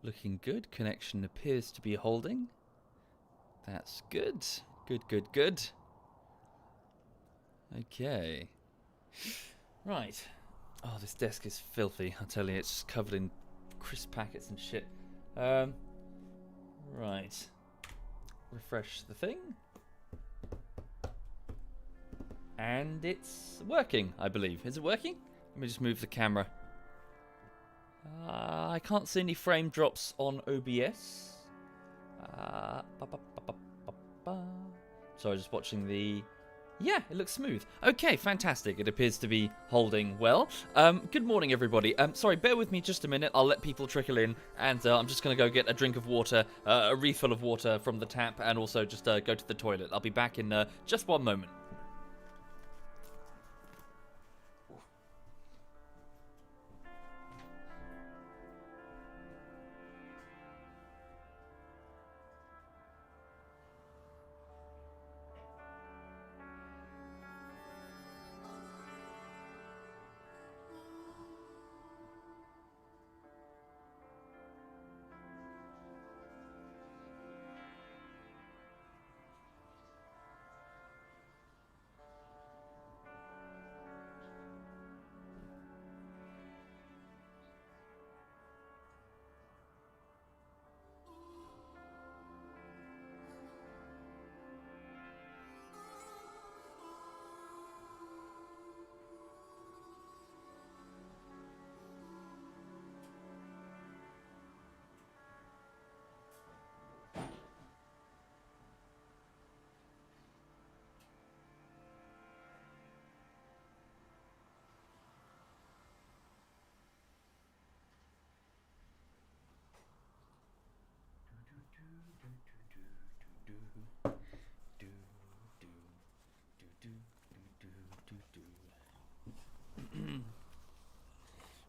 Looking good. Connection appears to be holding. That's good. Good. Okay. Right. Oh, this desk is filthy. I tell you, it's just covered in crisp packets and shit. Right. Refresh the thing. And it's working, I believe. Is it working? Let me just move the camera. I can't see any frame drops on OBS. Sorry, just watching the... Yeah, it looks smooth. Okay, fantastic. It appears to be holding well. Good morning, everybody. Sorry, bear with me just a minute. I'll let people trickle in, and I'm just going to go get a drink of water, a refill of water from the tap, and also just go to the toilet. I'll be back in just one moment.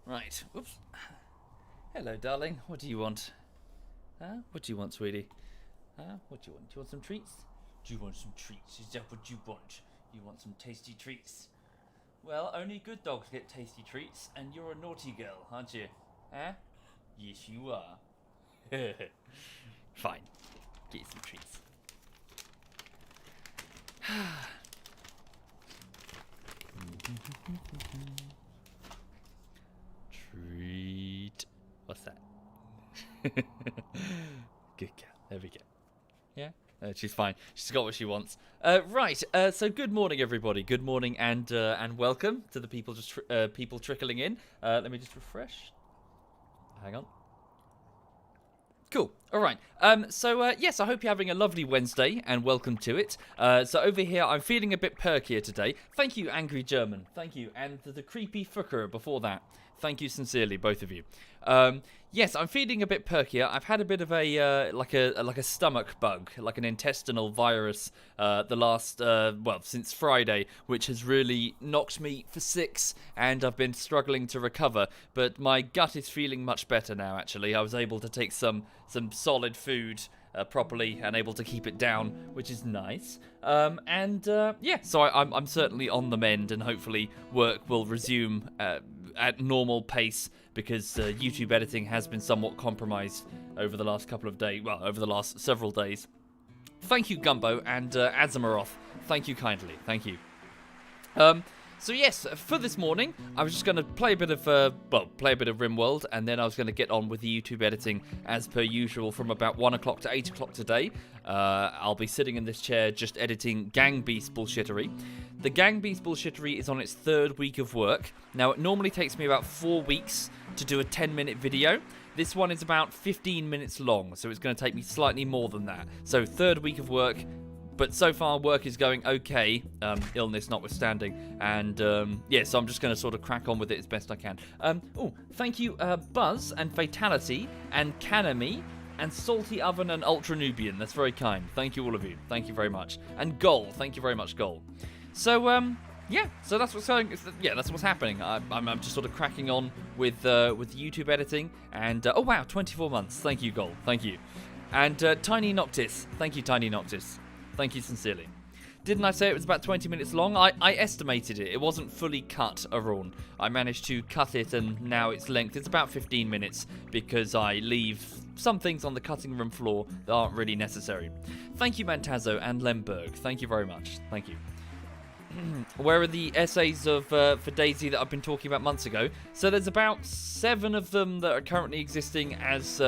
Right. Whoops. Hello, darling. What do you want? Huh? What do you want, sweetie? Huh? What do you want? Do you want some treats? Do you want some treats? Is that what you want? You want some tasty treats? Well, only good dogs get tasty treats, and you're a naughty girl, aren't you? Huh? Yes, you are. Fine. Get you some treats. Treat. What's that? Good girl. There we go. Yeah? She's fine. She's got what she wants. Right. So good morning, everybody. Good morning and welcome to the people people trickling in. Let me just refresh. Hang on. Cool. All right. Yes, I hope you're having a lovely Wednesday, and welcome to it. So over here, I'm feeling a bit perkier today. Thank you, Angry German. Thank you. And the creepy fucker before that. Thank you sincerely, both of you. Yes, I'm feeling a bit perkier. I've had a bit of a like a stomach bug, like an intestinal virus, the last since Friday, which has really knocked me for 6, and I've been struggling to recover. But my gut is feeling much better now. Actually, I was able to take some solid food properly and able to keep it down, which is nice. So I'm certainly on the mend, and hopefully work will resume at normal pace, because YouTube editing has been somewhat compromised over the last couple of days. Well, over the last several days. Thank you, Gumbo, and Azimaroth. Thank you kindly. Thank you. So yes, for this morning, I was just going to play a bit of Rimworld, and then I was going to get on with the YouTube editing as per usual from about 1 o'clock to 8 o'clock today. I'll be sitting in this chair just editing Gang Beast Bullshittery. The Gang Beast Bullshittery is on its 3rd week of work. Now, it normally takes me about 4 weeks to do a 10-minute video. This one is about 15 minutes long, so it's going to take me slightly more than that. So, 3rd week of work. But so far, work is going okay, illness notwithstanding. And, so I'm just going to sort of crack on with it as best I can. Thank you, Buzz and Fatality and Kanami and Salty Oven and Ultra Nubian. That's very kind. Thank you, all of you. Thank you very much. And Gol. Thank you very much, Gol. So, so that's what's going. Yeah, that's what's happening. I'm just sort of cracking on with YouTube editing. And, 24 months. Thank you, Gol. Thank you. And Tiny Noctis. Thank you, Tiny Noctis. Thank you sincerely. Didn't I say it was about 20 minutes long? I estimated it. It wasn't fully cut, Arun. I managed to cut it, and now its length is about 15 minutes because I leave some things on the cutting room floor that aren't really necessary. Thank you, Mantazo and Lemberg. Thank you very much. Thank you. Where are the essays of for Daisy that I've been talking about months ago? So there's about 7 of them that are currently existing as...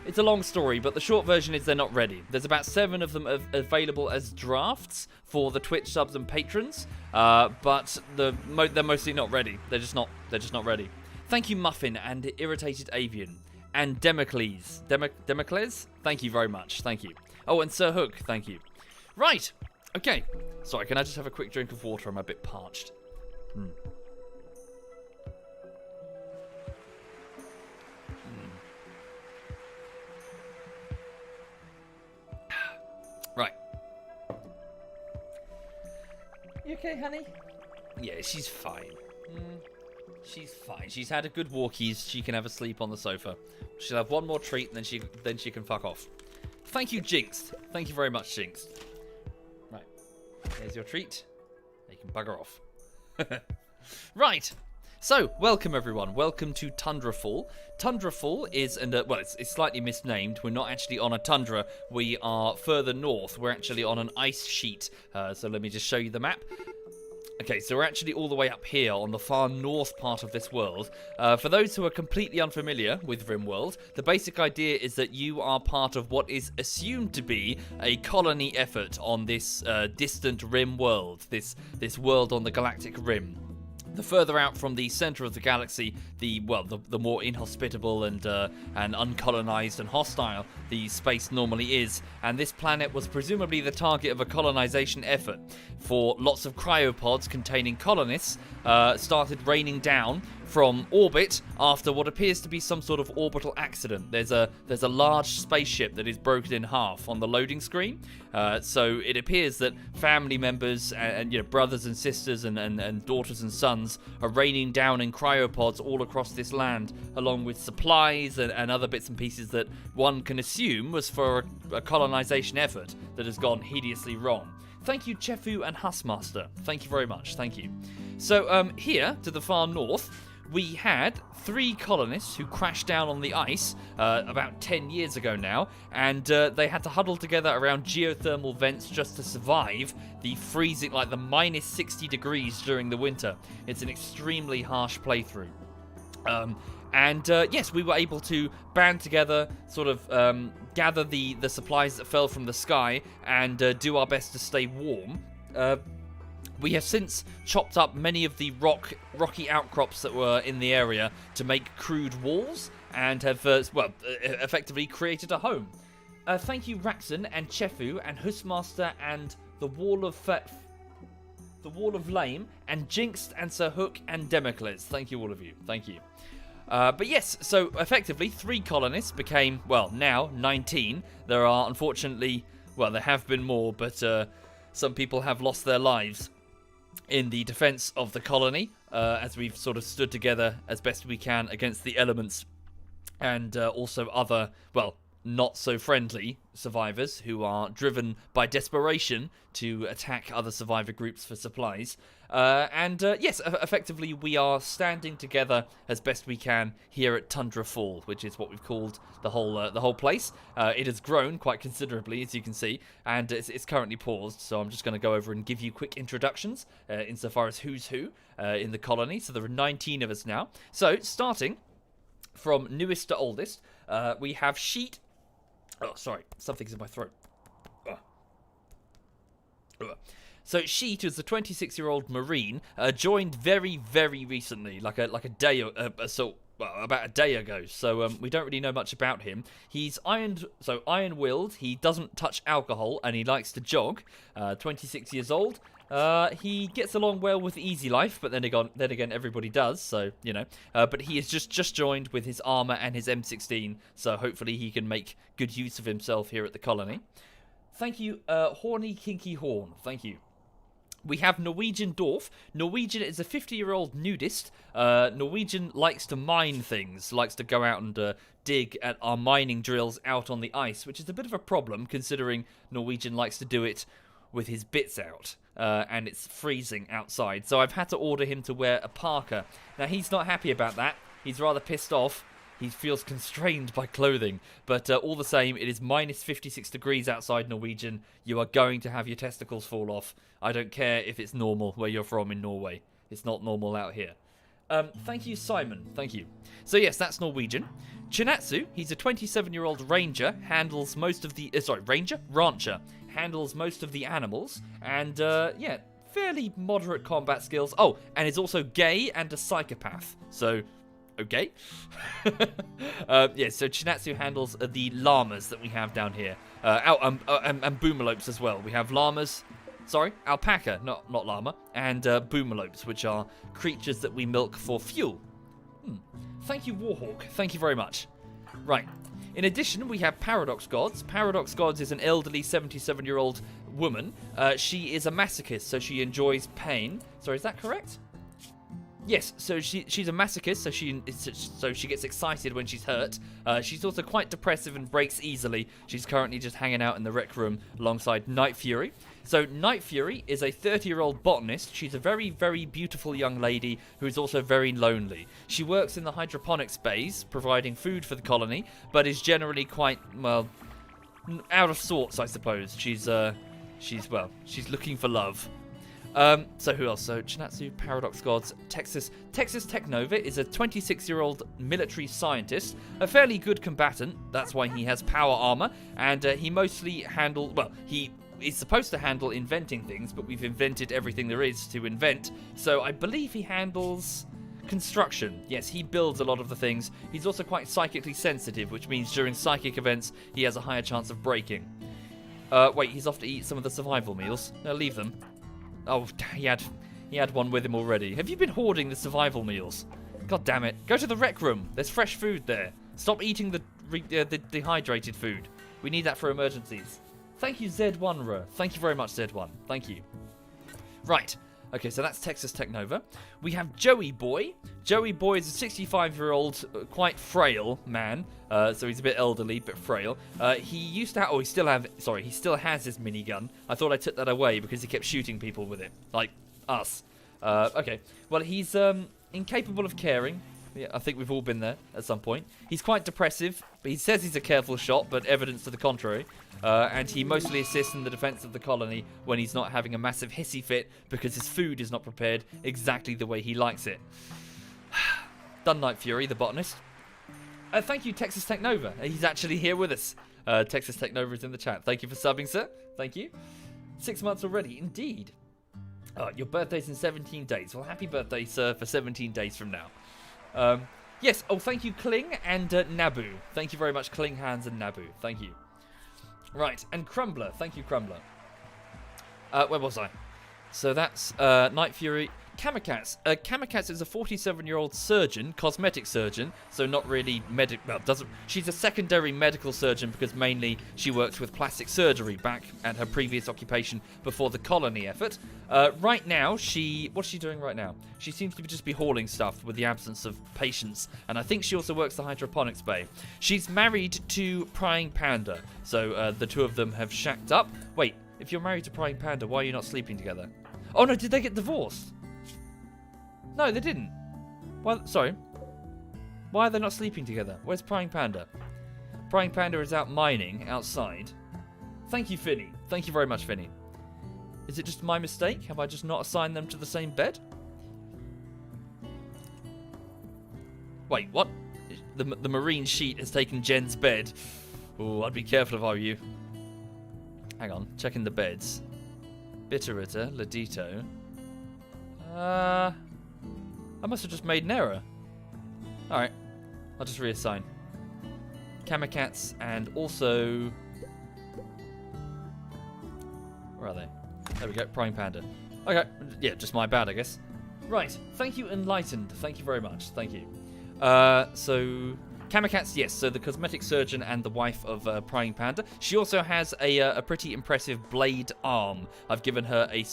It's a long story, but the short version is they're not ready. There's about 7 of them available as drafts for the Twitch subs and patrons, but they're mostly not ready. They're just not ready. Thank you, Muffin and Irritated Avian and Democles. Democles? Thank you very much. Thank you. Oh, and Sir Hook. Thank you. Right. Okay. Sorry, can I just have a quick drink of water? I'm a bit parched. Right. You okay, honey? Yeah, she's fine. She's fine. She's had a good walkies. She can have a sleep on the sofa. She'll have one more treat, and then she can fuck off. Thank you, Jinx. Thank you very much, Jinx. Right. Here's your treat. You can bugger off. Right. So, welcome everyone. Welcome to Tundrafall. Tundrafall is, well, it's slightly misnamed. We're not actually on a tundra. We are further north. We're actually on an ice sheet. So let me just show you the map. Okay, so we're actually all the way up here on the far north part of this world. For those who are completely unfamiliar with Rimworld, the basic idea is that you are part of what is assumed to be a colony effort on this distant Rim world, this world on the galactic rim. The further out from the center of the galaxy, the more inhospitable and uncolonized and hostile the space normally is, and this planet was presumably the target of a colonization effort. For lots of cryopods containing colonists started raining down from orbit after what appears to be some sort of orbital accident. There's a large spaceship that is broken in half on the loading screen. So it appears that family members and brothers and sisters and daughters and sons are raining down in cryopods all across this land, along with supplies and other bits and pieces that one can assume was for a colonization effort that has gone hideously wrong. Thank you, Chefu and Hussmaster. Thank you very much. Thank you. So here to the far north, we had 3 colonists who crashed down on the ice about 10 years ago now, and they had to huddle together around geothermal vents just to survive the freezing, like the minus 60 degrees during the winter. It's an extremely harsh playthrough. Yes, we were able to band together, sort of gather the supplies that fell from the sky, and do our best to stay warm. We have since chopped up many of the rocky outcrops that were in the area to make crude walls, and have, effectively created a home. Thank you, Raxon and Chefu and Hussmaster and the Wall of Lame and Jinxed and Sir Hook and Democles. Thank you, all of you. Thank you. But yes, so effectively 3 colonists became, well, now 19. There are, unfortunately, well, there have been more, but some people have lost their lives in the defense of the colony, as we've sort of stood together as best we can against the elements and also other, well, not so friendly survivors who are driven by desperation to attack other survivor groups for supplies. Yes, effectively we are standing together as best we can here at Tundrafall, which is what we've called the whole place. It has grown quite considerably, as you can see, and it's currently paused. So I'm just going to go over and give you quick introductions insofar as who's who in the colony. So there are 19 of us now. So starting from newest to oldest, we have Sheet. Oh, sorry, something's in my throat. So Sheet, who's the 26-year-old Marine, joined very, very recently, like a day about a day ago. So we don't really know much about him. He's iron-willed. He doesn't touch alcohol, and he likes to jog. 26 years old. He gets along well with Easy Life, but then again, everybody does. So but he is just joined with his armor and his M16. So hopefully he can make good use of himself here at the colony. Thank you, Horny Kinky Horn. Thank you. We have Norwegian Dwarf. Norwegian is a 50-year-old nudist. Norwegian likes to mine things, likes to go out and dig at our mining drills out on the ice, which is a bit of a problem considering Norwegian likes to do it with his bits out. And it's freezing outside. So I've had to order him to wear a parka. Now, he's not happy about that. He's rather pissed off. He feels constrained by clothing. But all the same, it is minus 56 degrees outside Norwegian. You are going to have your testicles fall off. I don't care if it's normal where you're from in Norway. It's not normal out here. Thank you, Simon. Thank you. So yes, that's Norwegian. Chinatsu, he's a 27-year-old ranger, handles most of the... rancher. Handles most of the animals. And, yeah, fairly moderate combat skills. Oh, and is also gay and a psychopath. So... okay. Yeah, so Chinatsu handles the llamas that we have down here. And boomalopes as well. We have llamas, alpaca, not llama, and boomalopes, which are creatures that we milk for fuel. Thank you, Warhawk. Thank you very much. Right. In addition, we have Paradox Gods. Paradox Gods is an elderly 77-year-old woman. She is a masochist, so she enjoys pain. Sorry, is that correct? Yes, so she's a masochist, so she gets excited when she's hurt. She's also quite depressive and breaks easily. She's currently just hanging out in the rec room alongside Night Fury. So Night Fury is a 30-year-old botanist. She's a very, very beautiful young lady who is also very lonely. She works in the hydroponics bays, providing food for the colony, but is generally quite, well, out of sorts, I suppose. She's looking for love. So who else? So Chinatsu, Paradox Gods, Texas Technova is a 26-year-old military scientist, a fairly good combatant. That's why he has power armor, and he mostly handles. Well, he is supposed to handle inventing things, but we've invented everything there is to invent. So I believe he handles construction. Yes, he builds a lot of the things. He's also quite psychically sensitive, which means during psychic events he has a higher chance of breaking. Wait, he's off to eat some of the survival meals. No, leave them. Oh, he had one with him already. Have you been hoarding the survival meals? God damn it. Go to the rec room. There's fresh food there. Stop eating the dehydrated food. We need that for emergencies. Thank you, Z1ra. Thank you very much, Z1. Thank you. Right. Okay, so that's Texas Technova. We have Joey Boy. Joey Boy is a 65-year-old, quite frail man. So he's a bit elderly, but frail. He used to have... Oh, he still has his minigun. I thought I took that away because he kept shooting people with it. Like us. Okay. Well, he's incapable of caring. Yeah, I think we've all been there at some point. He's quite depressive. But he says he's a careful shot, but evidence to the contrary. And he mostly assists in the defense of the colony when he's not having a massive hissy fit because his food is not prepared exactly the way he likes it. Done, Night Fury, the botanist. Thank you, Texas Technova. He's actually here with us. Texas Technova is in the chat. Thank you for subbing, sir. Thank you. 6 months already, indeed. Your birthday's in 17 days. Well, happy birthday, sir, for 17 days from now. Yes, oh, thank you, Kling and Nabu. Thank you very much, Kling, Hans, and Nabu. Thank you. Right, and Crumbler. Thank you, Crumbler. Where was I? So that's Night Fury. Kamikaze. Kamikaze is a 47-year-old surgeon, cosmetic surgeon, so not really she's a secondary medical surgeon because mainly she works with plastic surgery back at her previous occupation before the colony effort. Right now, what's she doing right now? She seems to just be hauling stuff with the absence of patients, and I think she also works the hydroponics bay. She's married to Prying Panda, so the two of them have shacked up. Wait, if you're married to Prying Panda, why are you not sleeping together? Oh no, did they get divorced? No, they didn't. Well, sorry. Why are they not sleeping together? Where's Prying Panda? Prying Panda is out mining outside. Thank you, Finny. Thank you very much, Finny. Is it just my mistake? Have I just not assigned them to the same bed? Wait, what? The marine sheet has taken Jen's bed. Oh, I'd be careful if I were you. Hang on, checking the beds. Bitterita, Ladito. I must have just made an error. Alright. I'll just reassign. Kamikats and also... Where are they? There we go. Prying Panda. Okay. Yeah, just my bad, I guess. Right. Thank you, Enlightened. Thank you very much. Thank you. So... Kamikats, yes. So the cosmetic surgeon and the wife of Prying Panda. She also has a pretty impressive blade arm. I've given her a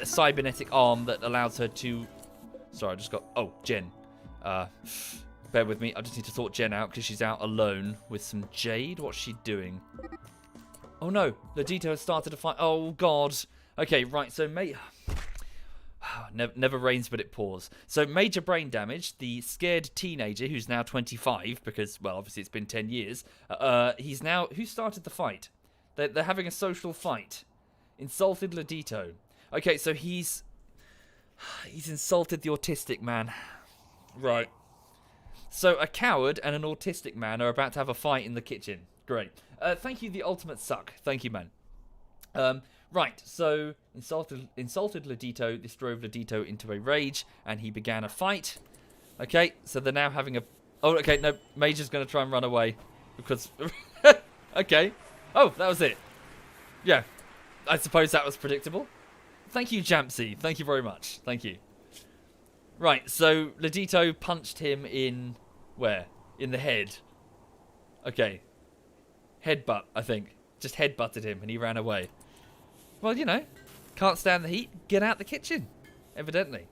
cybernetic arm that allows her to... Sorry, I just got... Oh, Jen. Bear with me. I just need to sort Jen out because she's out alone with some jade. What's she doing? Oh no, Ledito has started a fight. Oh god. Okay, right, so never rains but it pours. So major brain damage, the scared teenager who's now 25, because, well, obviously it's been 10 years, he's now... Who started the fight? They're having a social fight. Insulted Ledito. Okay, so he's insulted the autistic man. Right. So a coward and an autistic man are about to have a fight in the kitchen. Great. Thank you, the ultimate suck. Thank you, man. Right, so insulted Ledito. This drove Ledito into a rage, and he began a fight. Okay, so they're now having a... Oh, okay, no, Major's going to try and run away. Because... okay. Oh, that was it. Yeah, I suppose that was predictable. Thank you, Jampsy. Thank you very much. Thank you. Right, so Ledito punched him in... Where? In the head. Okay. Headbutt, I think. Just headbutted him and he ran away. Well, you know, can't stand the heat. Get out the kitchen, evidently.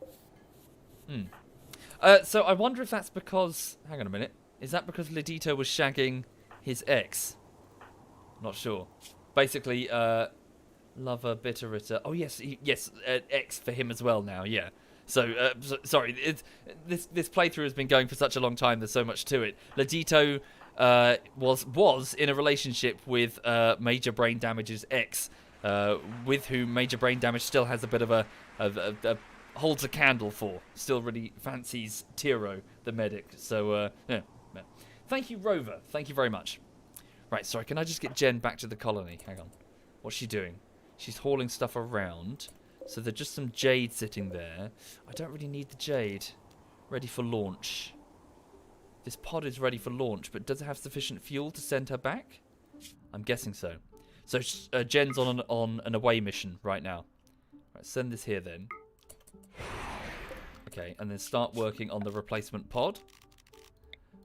So I wonder if that's because... Hang on a minute. Is that because Ledito was shagging his ex? Not sure. Basically, lover, bitteritter. Oh, yes, ex for him as well now, yeah. So, sorry, this playthrough has been going for such a long time, there's so much to it. Ledito was in a relationship with Major Brain Damage's ex, with whom Major Brain Damage still has a bit of a holds a candle for. Still really fancies Tiro, the medic. So, yeah. Thank you, Rover. Thank you very much. Right, sorry, can I just get Jen back to the colony? Hang on. What's she doing? She's hauling stuff around. So there's just some jade sitting there. I don't really need the jade. Ready for launch. This pod is ready for launch, but does it have sufficient fuel to send her back? I'm guessing so. So Jen's on an away mission right now. Right, send this here then. Okay, and then start working on the replacement pod.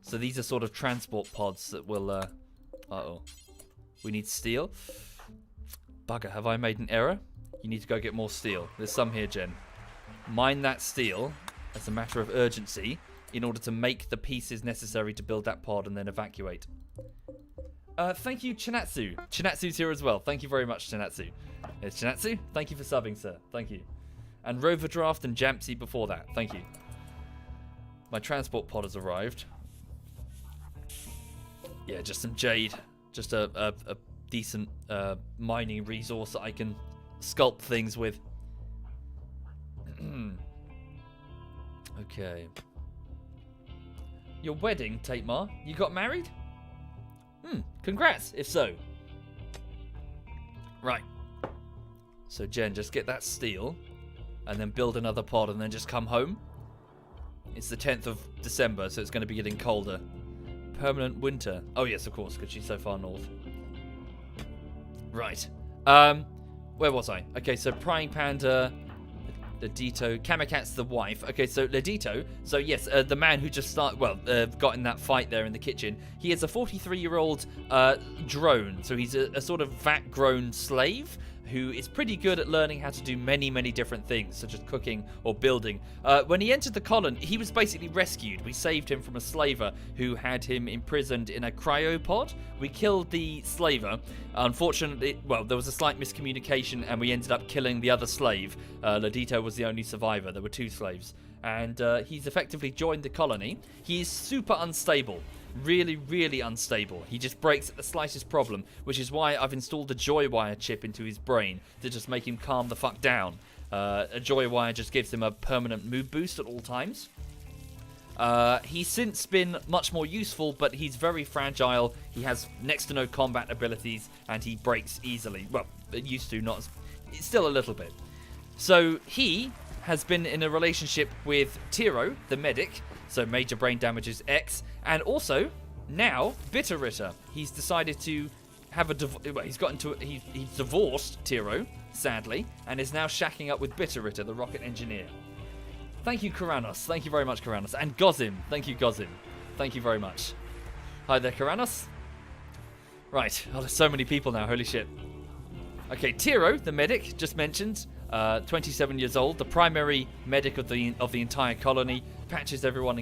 So these are sort of transport pods that will... Uh-oh. We need steel. Bugger, have I made an error? You need to go get more steel. There's some here, Jen. Mine that steel as a matter of urgency in order to make the pieces necessary to build that pod and then evacuate. Thank you, Chinatsu. Chinatsu's here as well. Thank you very much, Chinatsu. There's Chinatsu. Thank you for subbing, sir. Thank you. And Roverdraft and Jampsy before that. Thank you. My transport pod has arrived. Yeah, just some jade. Just a decent mining resource that I can sculpt things with. Okay. Your wedding, Tatemar? You got married? Congrats, if so. Right. So, Jen, just get that steel and then build another pod and then just come home. It's the 10th of December, so it's going to be getting colder. Permanent winter. Oh, yes, of course, because she's so far north. Right. Where was I? Okay, so Prying Panda, Ledito, Kamikat's the wife. Okay, so Ledito, so yes, the man who just got in that fight there in the kitchen. He is a 43-year-old drone, so he's a sort of vat-grown slave who is pretty good at learning how to do many, many different things, such as cooking or building. When he entered the colony, he was basically rescued. We saved him from a slaver who had him imprisoned in a cryopod. We killed the slaver. Unfortunately, well, there was a slight miscommunication, and we ended up killing the other slave. Ledito was the only survivor. There were 2 slaves. And he's effectively joined the colony. He is super unstable. Really, really unstable. He just breaks at the slightest problem, which is why I've installed a joy wire chip into his brain to just make him calm the fuck down. A joy wire just gives him a permanent mood boost at all times. He's since been much more useful, but he's very fragile. He has next to no combat abilities, and he breaks easily. Well, it used to, not as... Still a little bit. So he has been in a relationship with Tiro, the medic, so Major Brain Damage's ex, and also now Bitteritter. He's decided to have a he's divorced Tiro, sadly, and is now shacking up with Bitteritter, the rocket engineer. Thank you, Karanos. Thank you very much, Karanos. And Gozim. Thank you, Gozim. Thank you very much. Hi there, Karanos. Right. Oh, there's so many people now. Holy shit. Okay, Tiro, the medic, just mentioned, 27 years old, the primary medic of the entire colony, patches everyone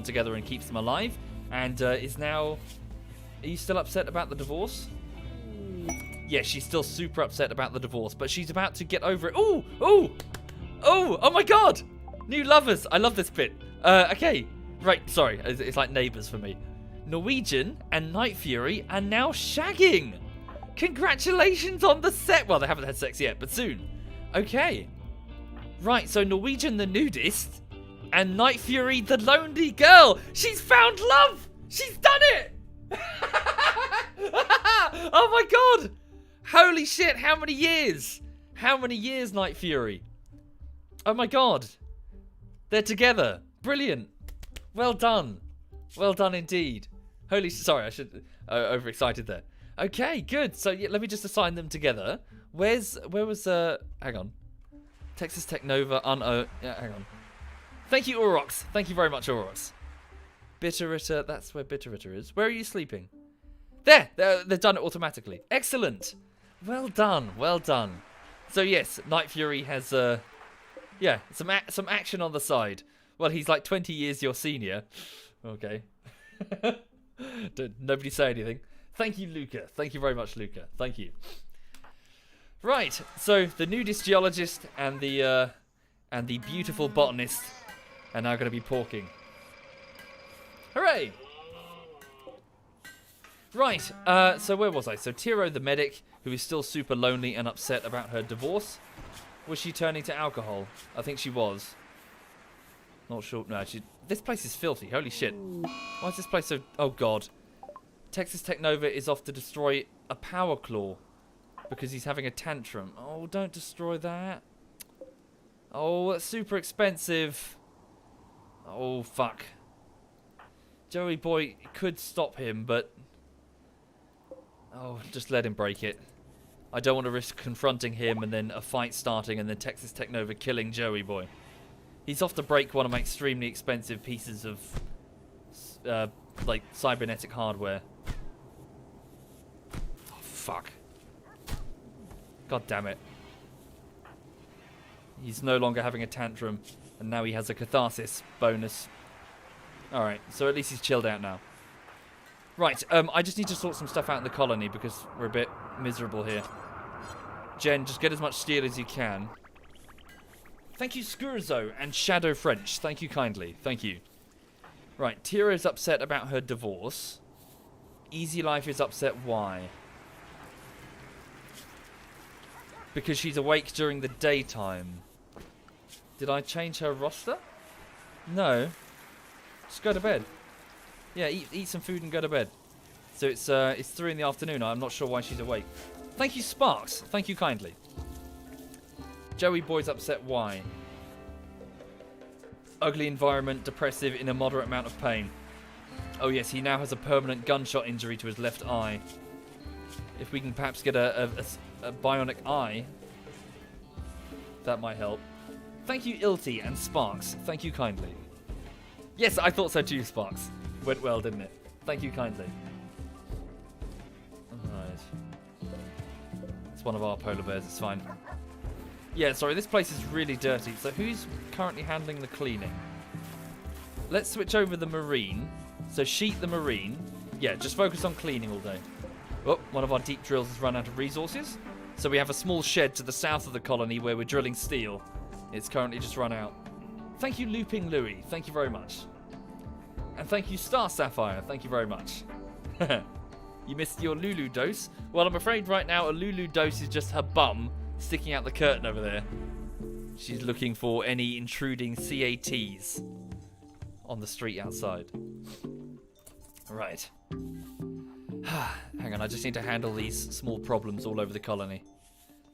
together and keeps them alive, and is now... Are you still upset about the divorce? Yeah, she's still super upset about the divorce, but she's about to get over it. Ooh! Ooh! Oh! Oh my god! New lovers! I love this bit. Okay. Right, sorry. It's like neighbours for me. Norwegian and Night Fury are now shagging! Congratulations on the set! Well, they haven't had sex yet, but soon. Okay. Right, so Norwegian the nudist and Night Fury the lonely girl. She's found love! She's done it! Oh my god! Holy shit, how many years? How many years, Night Fury? Oh my god. They're together. Brilliant. Well done. Well done indeed. Holy, sorry, I should overexcited there. Okay, good. So yeah, let me just assign them together. Where was hang on. Texas Tech Nova yeah, hang on. Thank you, Aurox. Thank you very much, Aurox. Bitterritter, that's where Bitterritter is. Where are you sleeping? There! They've done it automatically. Excellent. Well done, well done. So yes, Night Fury has yeah, some action on the side. Well, he's like 20 years your senior. Okay. Nobody say anything. Thank you, Luca. Thank you very much, Luca. Thank you. Right, so the nudist geologist and the beautiful botanist are now going to be porking. Hooray! Right, so where was I? So Tiro the medic, who is still super lonely and upset about her divorce. Was she turning to alcohol? I think she was. Not sure. No, this place is filthy. Holy shit. Why is this place so... Oh, God. Texas Tech Nova is off to destroy a power claw because he's having a tantrum. Oh, don't destroy that. Oh, that's super expensive. Oh, fuck. Joey Boy could stop him, but... Oh, just let him break it. I don't want to risk confronting him and then a fight starting and then Texas Tech Nova killing Joey Boy. He's off to break one of my extremely expensive pieces of, like, cybernetic hardware. Oh, fuck. God damn it. He's no longer having a tantrum, and now he has a catharsis bonus. Alright, so at least he's chilled out now. Right, I just need to sort some stuff out in the colony because we're a bit miserable here. Jen, just get as much steel as you can. Thank you, Skurzo and Shadow French. Thank you kindly. Thank you. Right, Tira's upset about her divorce. Easy Life is upset. Why? Because she's awake during the daytime. Did I change her roster? No. Just go to bed. Yeah, eat some food and go to bed. So it's 3 in the afternoon. I'm not sure why she's awake. Thank you, Sparks. Thank you kindly. Joey Boy's upset. Why? Ugly environment, depressive, in a moderate amount of pain. Oh yes, he now has a permanent gunshot injury to his left eye. If we can perhaps get a bionic eye, that might help. Thank you, Ilty and Sparks. Thank you kindly. Yes, I thought so too, Sparks. Went well, didn't it? Thank you kindly. Alright. It's one of our polar bears, it's fine. Yeah, sorry, this place is really dirty. So who's currently handling the cleaning? Let's switch over the marine. So Sheet the marine. Yeah, just focus on cleaning all day. Oh, one of our deep drills has run out of resources. So we have a small shed to the south of the colony where we're drilling steel. It's currently just run out. Thank you, Looping Louie. Thank you very much. And thank you, Star Sapphire. Thank you very much. You missed your Lulu dose. Well, I'm afraid right now a Lulu dose is just her bum sticking out the curtain over there. She's looking for any intruding CATs on the street outside. Right. Hang on, I just need to handle these small problems all over the colony.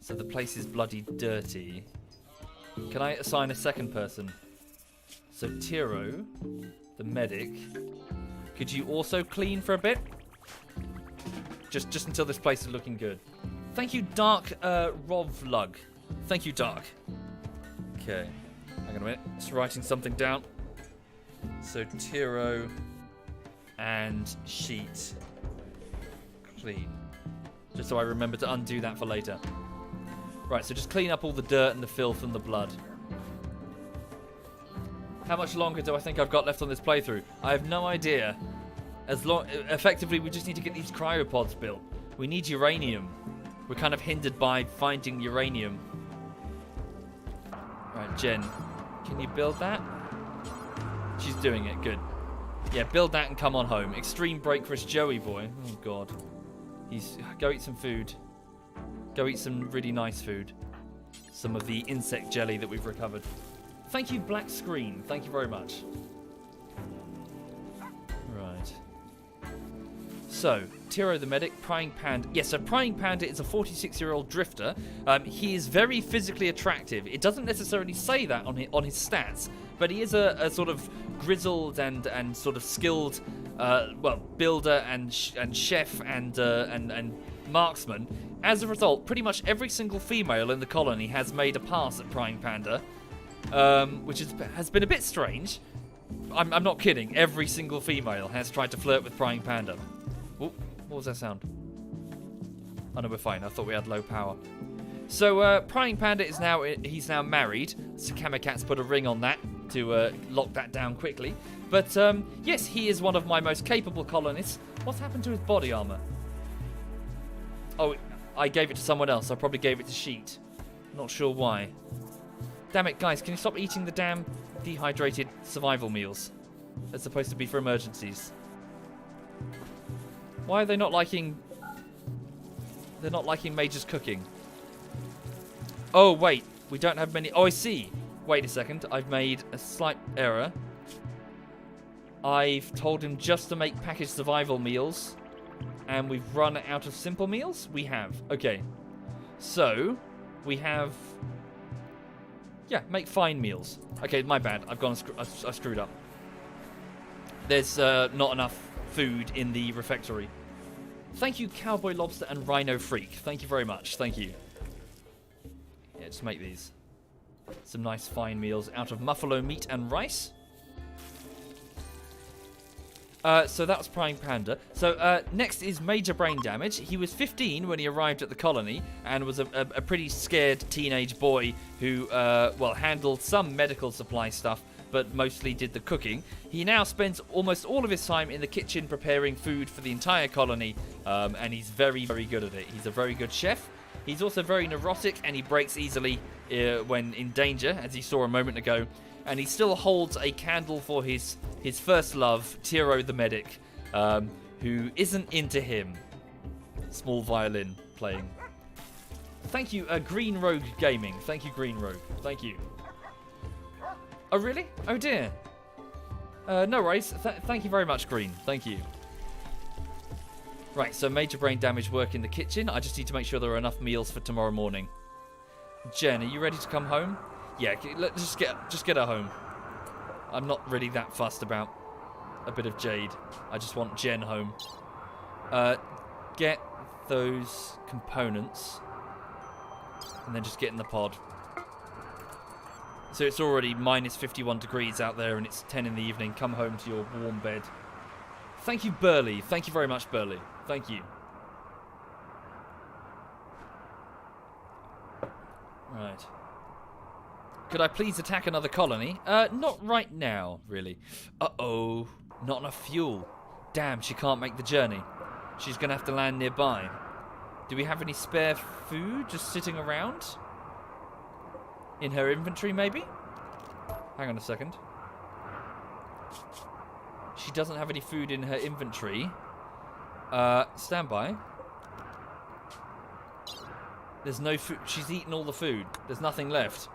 So the place is bloody dirty. Can I assign a second person? So Tiro, the medic. Could you also clean for a bit? Just until this place is looking good. Thank you, Dark Rovlug. Thank you, Dark. Okay. Hang on a minute. Just writing something down. So Tiro and Sheet. Clean. Just so I remember to undo that for later. Right, so just clean up all the dirt and the filth and the blood. How much longer do I think I've got left on this playthrough? I have no idea. Effectively, we just need to get these cryopods built. We need uranium. We're kind of hindered by finding uranium. Right, Jen, can you build that? She's doing it, good. Yeah, build that and come on home. Extreme break for us Joey boy. Oh, God. Go eat some food. Go eat some really nice food. Some of the insect jelly that we've recovered. Thank you, Black Screen. Thank you very much. Right. So, Tiro the Medic, Prying Panda. Yes, so Prying Panda is a 46-year-old drifter. He is very physically attractive. It doesn't necessarily say that on his stats, but he is a sort of grizzled and sort of skilled, builder and chef and marksman. As a result, pretty much every single female in the colony has made a pass at Prying Panda, which has been a bit strange. I'm not kidding. Every single female has tried to flirt with Prying Panda. Ooh, what was that sound? Oh no, we're fine. I thought we had low power. So Prying Panda is now married. So Kamikat's put a ring on that to lock that down quickly. But yes, he is one of my most capable colonists. What's happened to his body armor? Oh, I gave it to someone else. I probably gave it to Sheet. Not sure why. Damn it, guys! Can you stop eating the damn dehydrated survival meals? They're supposed to be for emergencies. Why are they not liking... They're not liking Major's cooking. Oh, wait. We don't have many... Oh, I see. Wait a second. I've made a slight error. I've told him just to make packaged survival meals. And we've run out of simple meals? We have. Okay. So, we have... Yeah, make fine meals. Okay, my bad. I screwed up. There's not enough food in the refectory. Thank you, Cowboy Lobster and Rhino Freak. Thank you very much. Thank you. Yeah, just make these. Some nice fine meals out of muffalo meat and rice. So that was Prying Panda. So next is Major Brain Damage. He was 15 when he arrived at the colony and was a pretty scared teenage boy who, handled some medical supply stuff, but mostly did the cooking. He now spends almost all of his time in the kitchen preparing food for the entire colony, and he's very, very good at it. He's a very good chef. He's also very neurotic, and he breaks easily when in danger, as you saw a moment ago. And he still holds a candle for his first love, Tiro the Medic, who isn't into him. Small violin playing. Thank you, Green Rogue Gaming. Thank you, Green Rogue. Thank you. Oh, really? Oh, dear. No worries. Thank you very much, Green. Thank you. Right, so Major Brain Damage work in the kitchen. I just need to make sure there are enough meals for tomorrow morning. Jen, are you ready to come home? Yeah, let's just get her home. I'm not really that fussed about a bit of Jade. I just want Jen home. Get those components. And then just get in the pod. So it's already minus 51 degrees out there and it's 10 in the evening. Come home to your warm bed. Thank you, Burley. Thank you very much, Burley. Thank you. Right. Could I please attack another colony? Not right now, really. Uh-oh. Not enough fuel. Damn, she can't make the journey. She's going to have to land nearby. Do we have any spare food just sitting around? In her inventory, maybe? Hang on a second. She doesn't have any food in her inventory. Stand by. There's no food. She's eaten all the food. There's nothing left.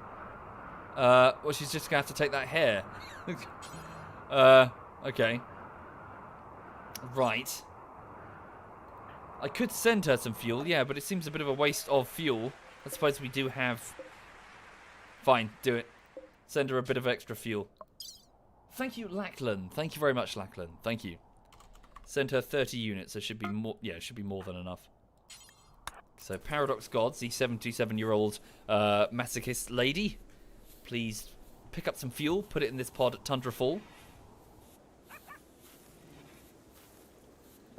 Well, she's just going to have to take that hair. Okay. Right. I could send her some fuel, yeah, but it seems a bit of a waste of fuel. I suppose we do have... Fine, do it. Send her a bit of extra fuel. Thank you, Lachlan. Thank you very much, Lachlan. Thank you. Send her 30 units. There should be more. Yeah, it should be more than enough. So, Paradox Gods, the 77-year-old masochist lady. Please pick up some fuel, put it in this pod at Tundrafall.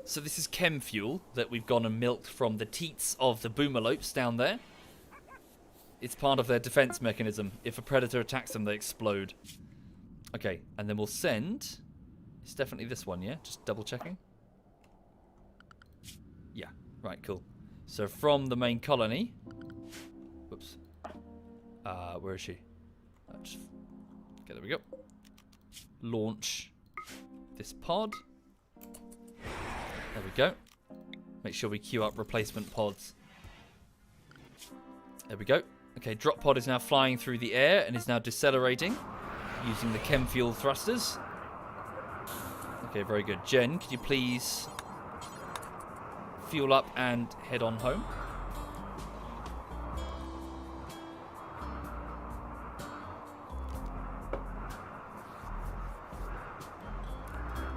So this is chem fuel that we've gone and milked from the teats of the boomalopes down there. It's part of their defense mechanism. If a predator attacks them, they explode. Okay, and then we'll send... It's definitely this one, yeah? Just double checking. Yeah, right, cool. So from the main colony... Whoops. Where is she? Okay, there we go. Launch this pod. There we go. Make sure we queue up replacement pods. There we go. Okay, drop pod is now flying through the air and is now decelerating using the chem fuel thrusters. Okay, very good. Jen, could you please fuel up and head on home?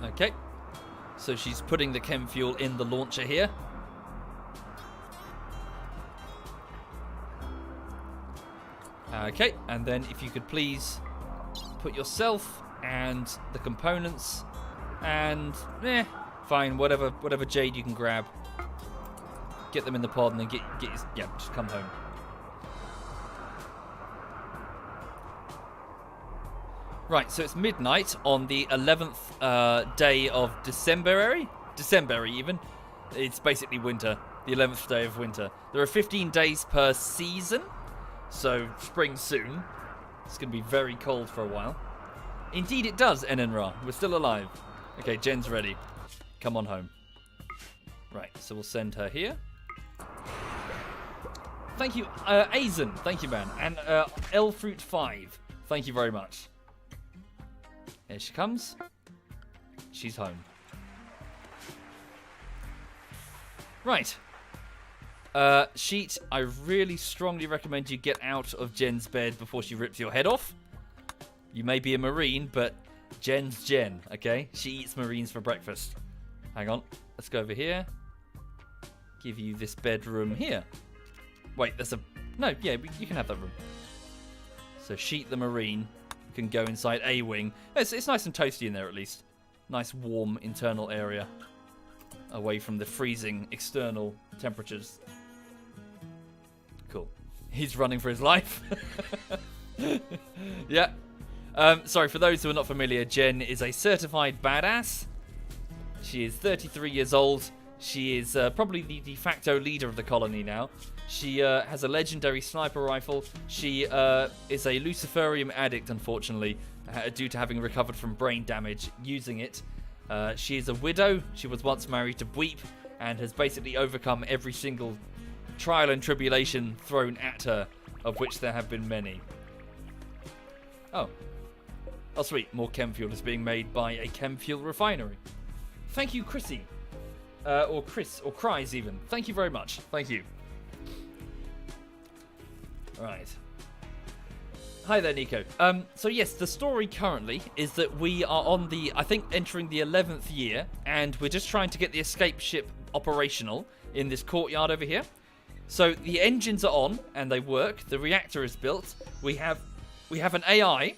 Okay. So she's putting the chem fuel in the launcher here. Okay, and then if you could please put yourself and the components and fine, whatever jade you can grab. Get them in the pod and then just come home. Right, so it's midnight on the 11th day of December even. It's basically winter, the 11th day of winter. There are 15 days per season, so spring soon. It's going to be very cold for a while. Indeed it does, Enenra. We're still alive. Okay, Jen's ready. Come on home. Right, so we'll send her here. Thank you, Azen. Thank you, man. And Lfruit5. Thank you very much. Here she comes. She's home. Right. Sheet, I really strongly recommend you get out of Jen's bed before she rips your head off. You may be a Marine, but Jen's Jen, okay? She eats Marines for breakfast. Hang on. Let's go over here. Give you this bedroom here. Wait, there's a... No, yeah, you can have that room. So Sheet the Marine can go inside A wing. It's nice and toasty in there at least. Nice warm internal area. Away from the freezing external temperatures. Cool. He's running for his life. Yeah. Sorry, for those who are not familiar, Jen is a certified badass. She is 33 years old. She is probably the de facto leader of the colony now. She has a legendary sniper rifle. She is a Luciferium addict, unfortunately, due to having recovered from brain damage using it. She is a widow. She was once married to Bweep and has basically overcome every single trial and tribulation thrown at her, of which there have been many. Oh, sweet. More chem fuel is being made by a chem fuel refinery. Thank you, Chrissy. Or Chris, or Cries even. Thank you very much. Thank you. Right. Hi there, Nico. So yes, the story currently is that we are on the, I think, entering the 11th year, and we're just trying to get the escape ship operational in this courtyard over here. So the engines are on, and they work. The reactor is built. We have an AI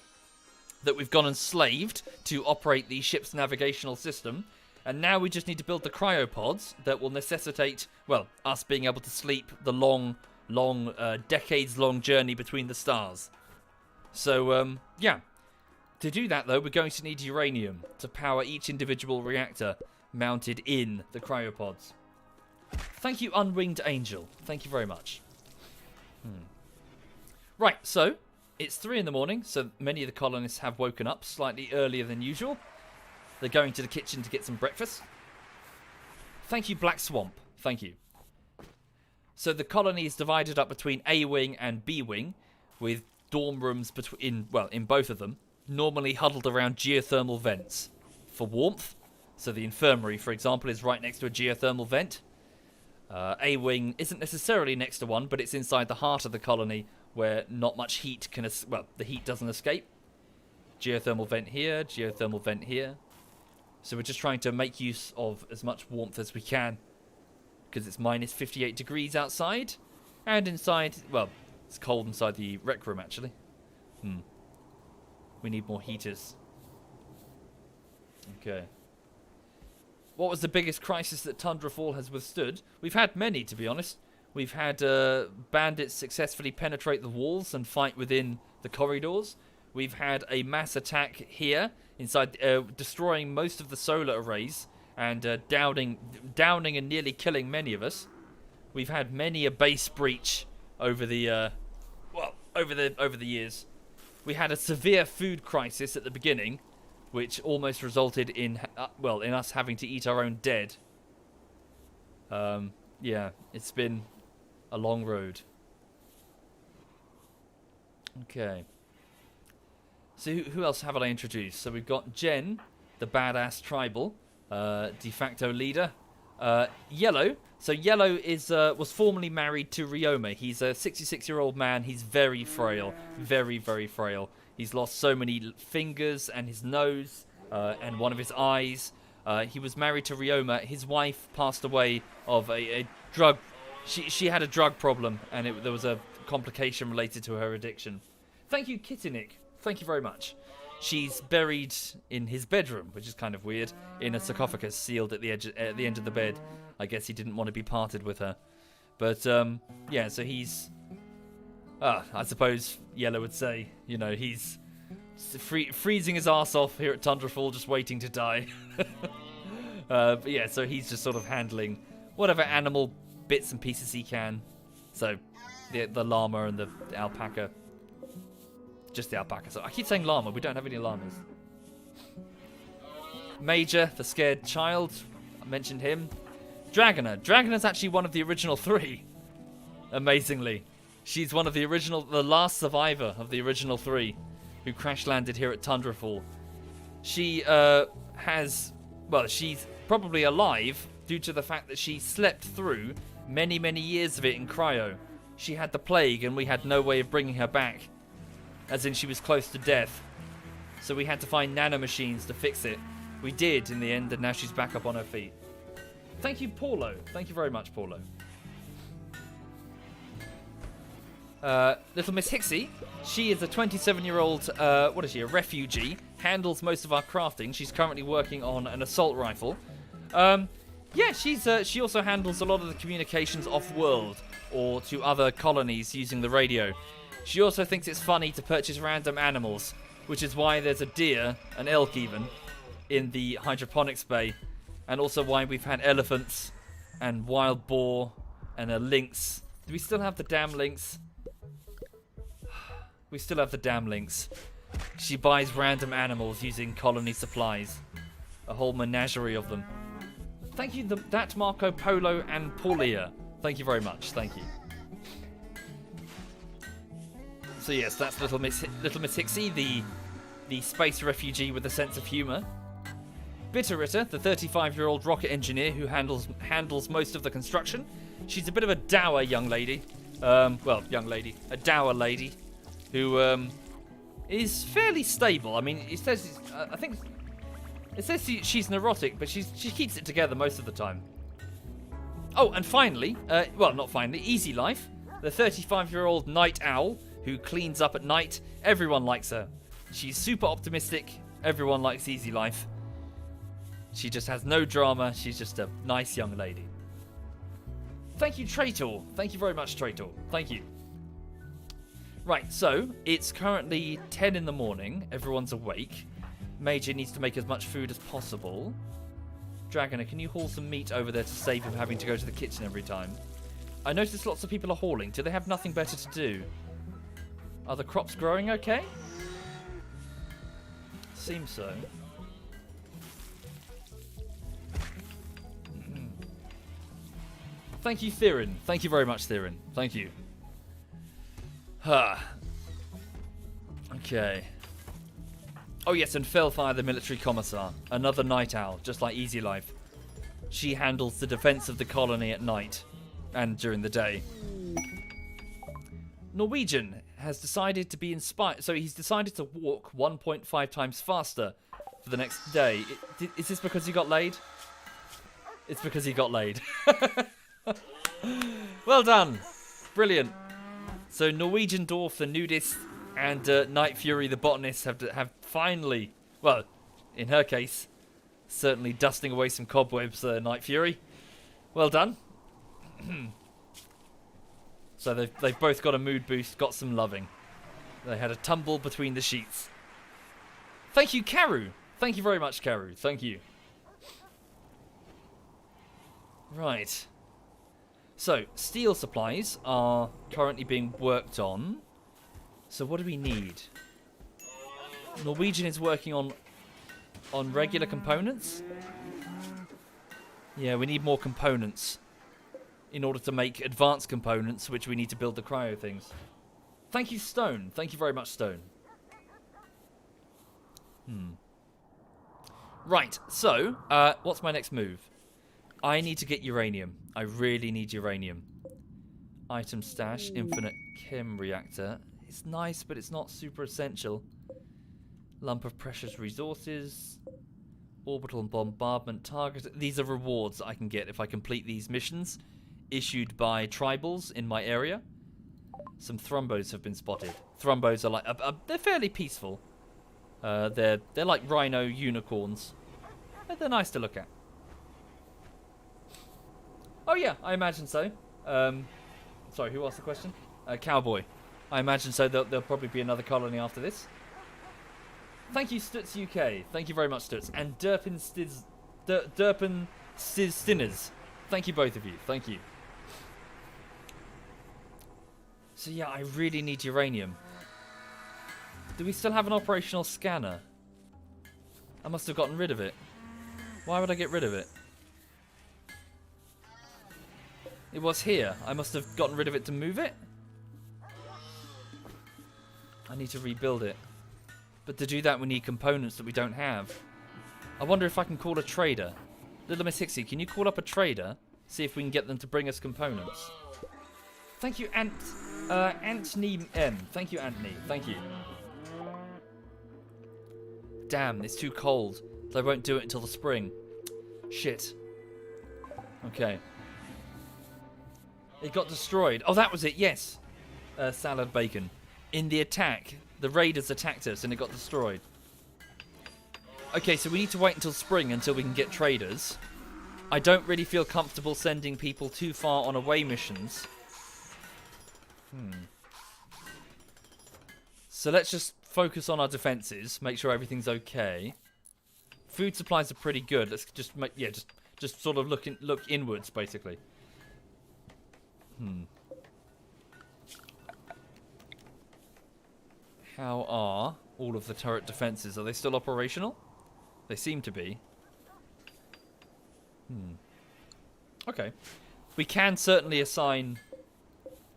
that we've gone and slaved to operate the ship's navigational system. And now we just need to build the cryopods that will necessitate, well, us being able to sleep the long, decades-long journey between the stars. So, yeah. To do that, though, we're going to need uranium to power each individual reactor mounted in the cryopods. Thank you, Unwinged Angel. Thank you very much. Right, so it's 3 in the morning, so many of the colonists have woken up slightly earlier than usual. They're going to the kitchen to get some breakfast. Thank you, Black Swamp. Thank you. So the colony is divided up between A wing and B wing, with dorm rooms in both of them, normally huddled around geothermal vents for warmth. So the infirmary, for example, is right next to a geothermal vent. A wing isn't necessarily next to one, but it's inside the heart of the colony where not much heat can, the heat doesn't escape. Geothermal vent here, geothermal vent here. So we're just trying to make use of as much warmth as we can, because it's minus 58 degrees outside, and inside, well, it's cold inside the rec room, actually. We need more heaters. Okay. What was the biggest crisis that Tundrafall has withstood? We've had many, to be honest. We've had bandits successfully penetrate the walls and fight within the corridors. We've had a mass attack here, inside, destroying most of the solar arrays and downing and nearly killing many of us. We've had many a base breach over the over the years. We had a severe food crisis at the beginning, which almost resulted in in us having to eat our own dead. Yeah, it's been a long road. Okay. So who else haven't I introduced? So we've got Jen, the badass tribal, de facto leader. Yellow. So Yellow was formerly married to Ryoma. He's a 66-year-old man. He's very frail. Very, very frail. He's lost so many fingers and his nose and one of his eyes. He was married to Ryoma. His wife passed away of a drug. She had a drug problem, and there was a complication related to her addiction. Thank you, Kittinik. Thank you very much. She's buried in his bedroom, which is kind of weird, in a sarcophagus sealed at the end of the bed. I guess he didn't want to be parted with her. But yeah, so he's. I suppose Yellow would say, you know, he's freezing his ass off here at Tundrafall, just waiting to die. But yeah, so he's just sort of handling whatever animal bits and pieces he can. So the llama and the alpaca. Just the alpaca. So I keep saying llama. We don't have any llamas. Major, the scared child. I mentioned him. Dragoner. Dragoner's actually one of the original 3. Amazingly. She's one of the last survivor of the original 3 who crash landed here at Tundrafall. She she's probably alive due to the fact that she slept through many, many years of it in cryo. She had the plague and we had no way of bringing her back. As in she was close to death. So we had to find nanomachines to fix it. We did in the end, and now she's back up on her feet. Thank you, Paulo. Thank you very much, Paulo. Little Miss Hixie. She is a 27-year-old, what is she, a refugee. Handles most of our crafting. She's currently working on an assault rifle. Yeah, she also handles a lot of the communications off-world or to other colonies using the radio. She also thinks it's funny to purchase random animals, which is why there's a deer, an elk even, in the hydroponics bay, and also why we've had elephants and wild boar and a lynx. Do we still have the damn lynx? We still have the damn lynx. She buys random animals using colony supplies. A whole menagerie of them. Thank you, that Marco Polo and Paulia. Thank you very much. Thank you. So yes, that's Little Miss Hixie, the space refugee with a sense of humour. Bitterritter, the 35-year-old rocket engineer who handles most of the construction. She's a bit of a dour young lady. A dour lady, who is fairly stable. I mean, it says she's neurotic, but she keeps it together most of the time. Oh, and finally, not finally, Easy Life, the 35-year-old night owl who cleans up at night. Everyone likes her. She's super optimistic. Everyone likes Easy Life. She just has no drama. She's just a nice young lady. Thank you, Traitor. Thank you very much, Traitor. Thank you. Right, so it's currently 10 in the morning. Everyone's awake. Major needs to make as much food as possible. Dragoner, can you haul some meat over there to save him having to go to the kitchen every time? I noticed lots of people are hauling. Do they have nothing better to do? Are the crops growing okay? Seems so. Thank you, Theron. Thank you very much, Theron. Thank you. Okay. Oh yes, and Felfire, the military commissar. Another night owl, just like Easy Life. She handles the defense of the colony at night and during the day. Norwegian has decided to be inspired, so he's decided to walk 1.5 times faster for the next day. Is this because he got laid? It's because he got laid. Well done. Brilliant. So Norwegian Dwarf, the nudist, and Night Fury, the botanist, have finally, well, in her case, certainly dusting away some cobwebs, Night Fury. Well done. So they've both got a mood boost, got some loving. They had a tumble between the sheets. Thank you, Karu. Thank you very much, Karu. Thank you. Right. So, steel supplies are currently being worked on. So what do we need? Norwegian is working on regular components. Yeah, we need more components in order to make advanced components, which we need to build the cryo things. Thank you, Stone. Thank you very much, Stone. Right, so, what's my next move? I need to get uranium. I really need uranium. Item stash, infinite chem reactor. It's nice, but it's not super essential. Lump of precious resources. Orbital bombardment target. These are rewards that I can get if I complete these missions issued by tribals in my area. Some thrumbos have been spotted. Thrumbos are like they're fairly peaceful. They're like rhino unicorns. They're nice to look at. Oh yeah, I imagine so. Sorry, who asked the question? Cowboy. I imagine so. There'll probably be another colony after this. Thank you, Stutz UK. Thank you very much, Stutz. And Durpin Stinners. Thank you, both of you. Thank you. So yeah, I really need uranium. Do we still have an operational scanner? I must have gotten rid of it. Why would I get rid of it? It was here. I must have gotten rid of it to move it. I need to rebuild it. But to do that, we need components that we don't have. I wonder if I can call a trader. Little Miss Hixie, can you call up a trader? See if we can get them to bring us components. Thank you, Anthony M. Thank you, Anthony. Thank you. Damn, it's too cold. So I won't do it until the spring. Shit. Okay. It got destroyed. Oh, that was it. Yes. Salad bacon. In the attack, the raiders attacked us and it got destroyed. Okay, so we need to wait until spring until we can get traders. I don't really feel comfortable sending people too far on away missions. So let's just focus on our defenses, make sure everything's okay. Food supplies are pretty good. Let's just make, yeah, just sort of look inwards, basically. How are all of the turret defenses? Are they still operational? They seem to be. Okay. We can certainly assign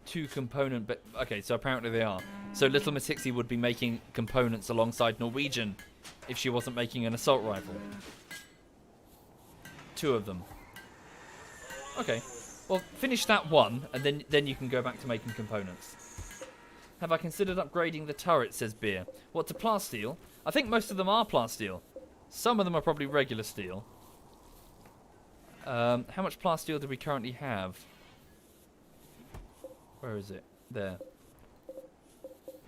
2 component, but okay, so apparently they are. So Little Miss Hixie would be making components alongside Norwegian if she wasn't making an assault rifle. 2 of them. Okay. Well, finish that one, and then you can go back to making components. Have I considered upgrading the turret, says Beer. What, to plasteel? I think most of them are plasteel. Some of them are probably regular steel. How much plasteel do we currently have? Where is it? There.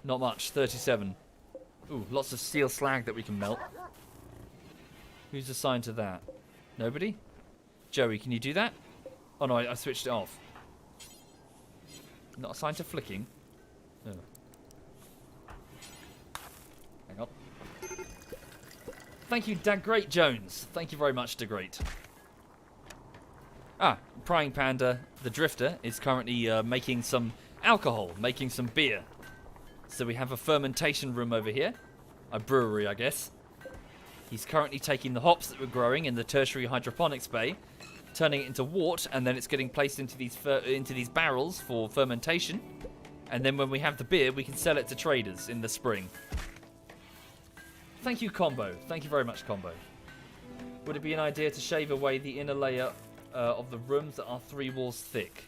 Not much. 37. Ooh, lots of steel slag that we can melt. Who's assigned to that? Nobody? Joey, can you do that? Oh no, I switched it off. Not assigned to flicking. Oh. Hang on. Thank you, Dagreat Jones. Thank you very much, Dagreat. Ah, Prying Panda, the Drifter, is currently making some alcohol, making some beer. So we have a fermentation room over here. A brewery, I guess. He's currently taking the hops that we're growing in the tertiary hydroponics bay, turning it into wort, and then it's getting placed into these barrels for fermentation. And then when we have the beer, we can sell it to traders in the spring. Thank you, Combo. Thank you very much, Combo. Would it be an idea to shave away the inner layer of the rooms that are 3 walls thick?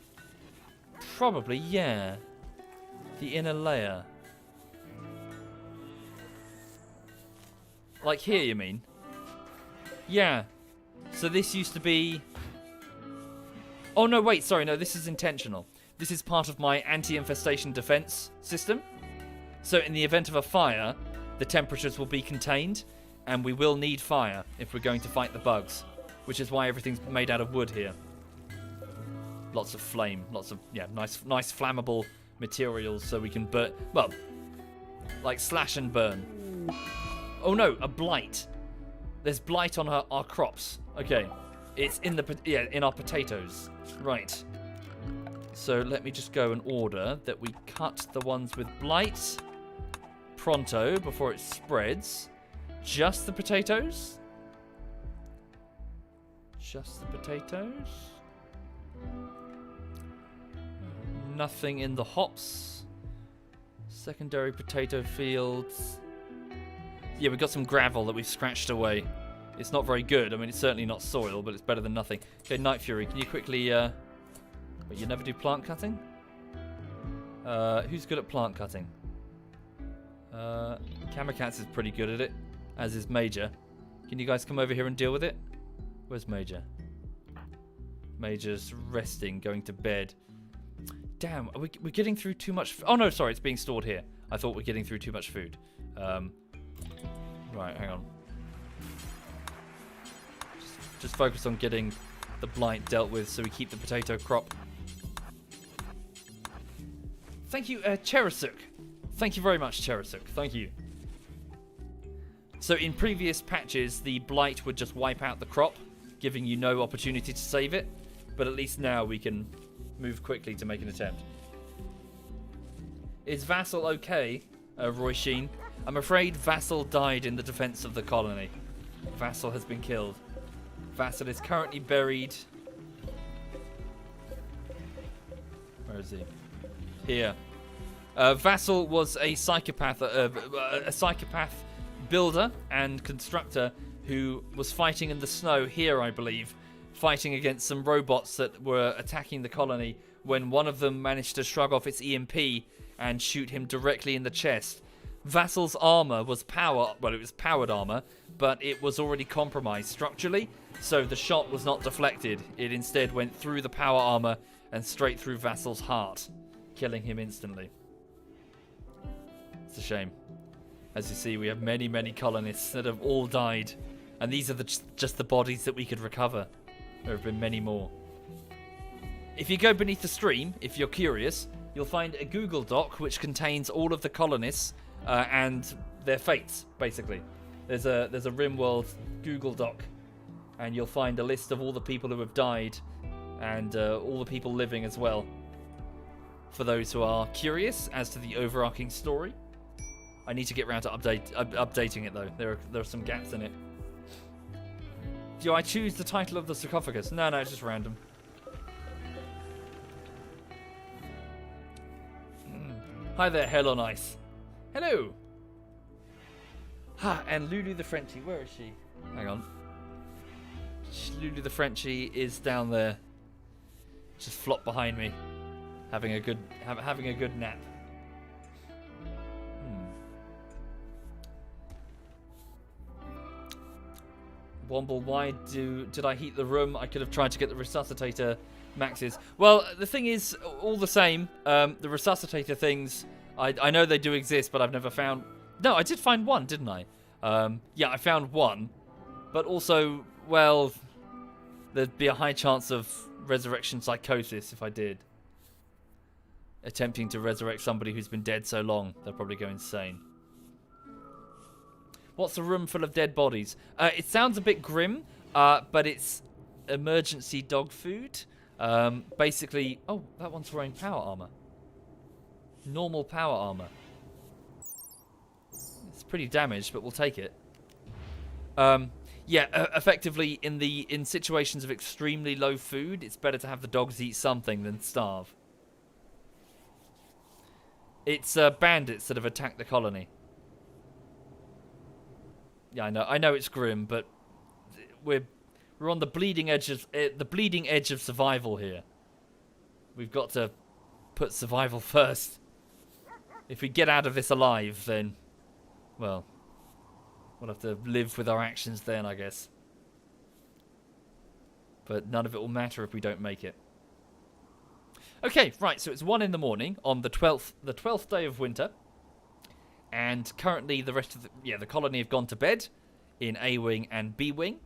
Probably, yeah. The inner layer. Like here, you mean? Yeah. So this used to be... Oh, no, wait, sorry, no, this is intentional. This is part of my anti-infestation defense system. So in the event of a fire, the temperatures will be contained, and we will need fire if we're going to fight the bugs, which is why everything's made out of wood here. Lots of flame, lots of, yeah, nice flammable materials so we can burn, well, like slash and burn. Oh no, a blight. There's blight on our crops. Okay, it's in the in our potatoes. Right. So let me just go and order that we cut the ones with blight pronto before it spreads. Just the potatoes? Just the potatoes? Nothing in the hops. Secondary potato fields. Yeah, we've got some gravel that we've scratched away. It's not very good. I mean, it's certainly not soil, but it's better than nothing. Okay, Night Fury, can you quickly... Wait, you never do plant cutting? Who's good at plant cutting? Kamikatsu is pretty good at it, as is Major. Can you guys come over here and deal with it? Where's Major? Major's resting, going to bed. Damn, we're getting through too much... Oh, no, sorry, it's being stored here. I thought we're getting through too much food. Right, hang on. Just focus on getting the blight dealt with so we keep the potato crop. Thank you, Cherisuk. Thank you very much, Cherisuk. Thank you. So in previous patches, the blight would just wipe out the crop, giving you no opportunity to save it. But at least now we can move quickly to make an attempt. Is Vassal okay, Roy Sheen? I'm afraid Vassal died in the defense of the colony. Vassal has been killed. Vassal is currently buried... Where is he? Here. Vassal was a psychopath builder and constructor who was fighting in the snow here, I believe, fighting against some robots that were attacking the colony when one of them managed to shrug off its EMP and shoot him directly in the chest. Vassal's armor was it was powered armor, but it was already compromised structurally, so the shot was not deflected. It instead went through the power armor and straight through Vassal's heart, killing him instantly. It's a shame. As you see, we have many, many colonists that have all died, and these are just the bodies that we could recover. There have been many more. If you go beneath the stream, if you're curious, you'll find a Google Doc which contains all of the colonists and their fates, basically. There's a Rimworld Google Doc, and you'll find a list of all the people who have died and all the people living as well. For those who are curious as to the overarching story. I need to get around to updating it, though. There are some gaps in it. Do I choose the title of the sarcophagus? No, it's just random. Hi there, Hell on Ice. Hello. And Lulu the Frenchie, where is she? Hang on. Lulu the Frenchie is down there. Just flop behind me, having a good nap. Womble, why did I heat the room? I could have tried to get the resuscitator maxes. Well, the thing is, all the same, the resuscitator things, I know they do exist, but I've never found... No, I did find one, didn't I? Yeah, I found one. But also, well, there'd be a high chance of resurrection psychosis if I did. Attempting to resurrect somebody who's been dead so long, they'll probably go insane. What's a room full of dead bodies? It sounds a bit grim, but it's emergency dog food. Basically... Oh, that one's wearing power armor. Normal power armor. It's pretty damaged, but we'll take it. Yeah, effectively, in situations of extremely low food, it's better to have the dogs eat something than starve. It's bandits that have attacked the colony. Yeah, I know it's grim, but we're on the bleeding edge of survival here. We've got to put survival first. If we get out of this alive, then, well, we'll have to live with our actions then, I guess. But none of it will matter if we don't make it. Okay, right, so it's 1 in the morning on the 12th day of winter. And currently the rest of the colony have gone to bed in A Wing and B Wing.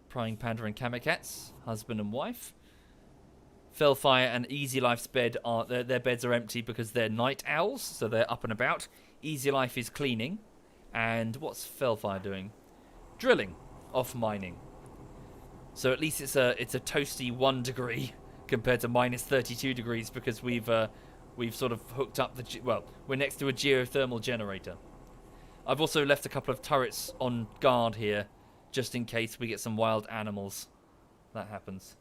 Prying Panda and Kamikatsu, husband and wife. Fellfire and Easy Life's bed their beds are empty because they're night owls, so they're up and about. Easy Life is cleaning. And what's Fellfire doing? Drilling off mining. So at least it's a toasty 1 degree compared to minus 32 degrees because we've sort of hooked up we're next to a geothermal generator. I've also left a couple of turrets on guard here, just in case we get some wild animals. That happens.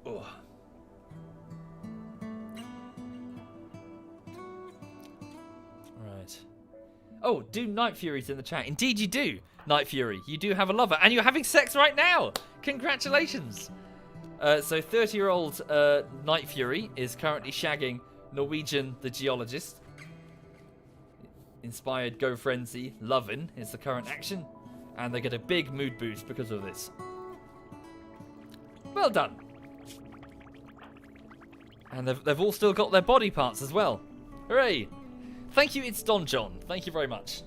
Oh. Right. Oh, do Night Fury's in the chat. Indeed you do, Night Fury. You do have a lover, and you're having sex right now. Congratulations. So 30-year-old Night Fury is currently shagging Norwegian the geologist. Inspired Go Frenzy, lovin' is the current action. And they get a big mood boost because of this. Well done. And they've all still got their body parts as well. Hooray. Thank you, it's Don John. Thank you very much.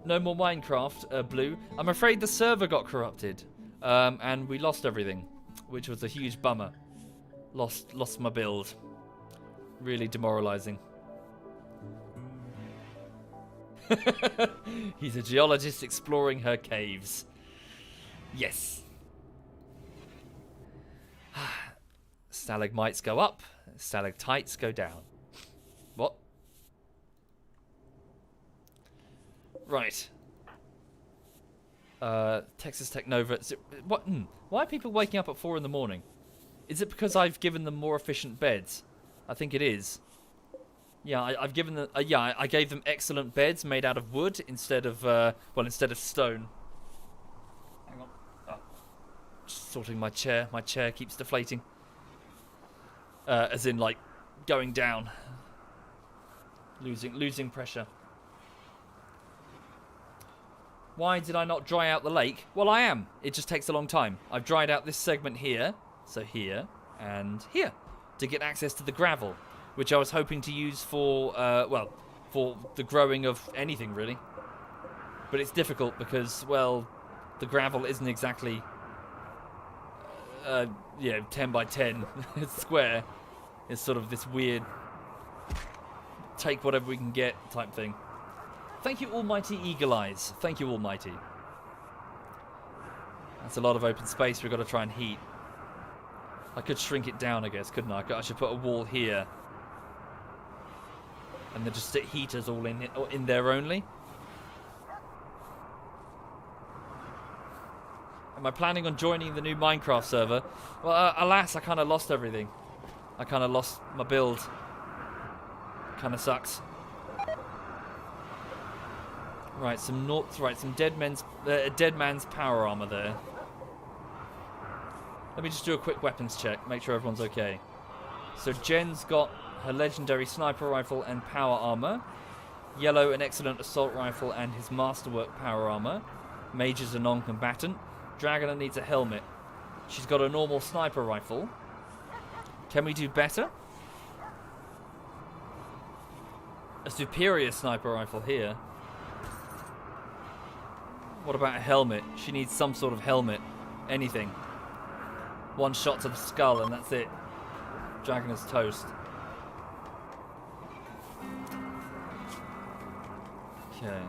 No more Minecraft, Blue. I'm afraid the server got corrupted. And we lost everything, which was a huge bummer. Lost my build. Really demoralizing. He's a geologist exploring her caves. Yes. Stalagmites go up, stalactites go down. What? Right. Texas Tech Nova. What? Why are people waking up at 4 in the morning? Is it because I've given them more efficient beds? I think it is. Yeah, I've given them. Yeah, I gave them excellent beds made out of wood instead of instead of stone. Hang on. Oh. Just sorting my chair. My chair keeps deflating. As in, like, going down. Losing pressure. Why did I not dry out the lake? Well, I am. It just takes a long time. I've dried out this segment here, so here, and here, to get access to the gravel, which I was hoping to use for, for the growing of anything, really. But it's difficult because, well, the gravel isn't exactly, 10 by 10. It's square. It's sort of this weird take whatever we can get type thing. Thank you, Almighty Eagle Eyes. Thank you, Almighty. That's a lot of open space we've got to try and heat. I could shrink it down, I guess, couldn't I? I should put a wall here. And then just stick heaters all in there only. Am I planning on joining the new Minecraft server? Well, alas, I kind of lost everything. I kind of lost my build. Kind of sucks. Right, some dead man's power armor there. Let me just do a quick weapons check, make sure everyone's okay. So Jen's got her legendary sniper rifle and power armor. Yellow, an excellent assault rifle and his masterwork power armor. Mage is a non-combatant. Dragoner needs a helmet. She's got a normal sniper rifle. Can we do better? A superior sniper rifle here. What about a helmet? She needs some sort of helmet. Anything. One shot to the skull and that's it. Dragoner's toast. Okay.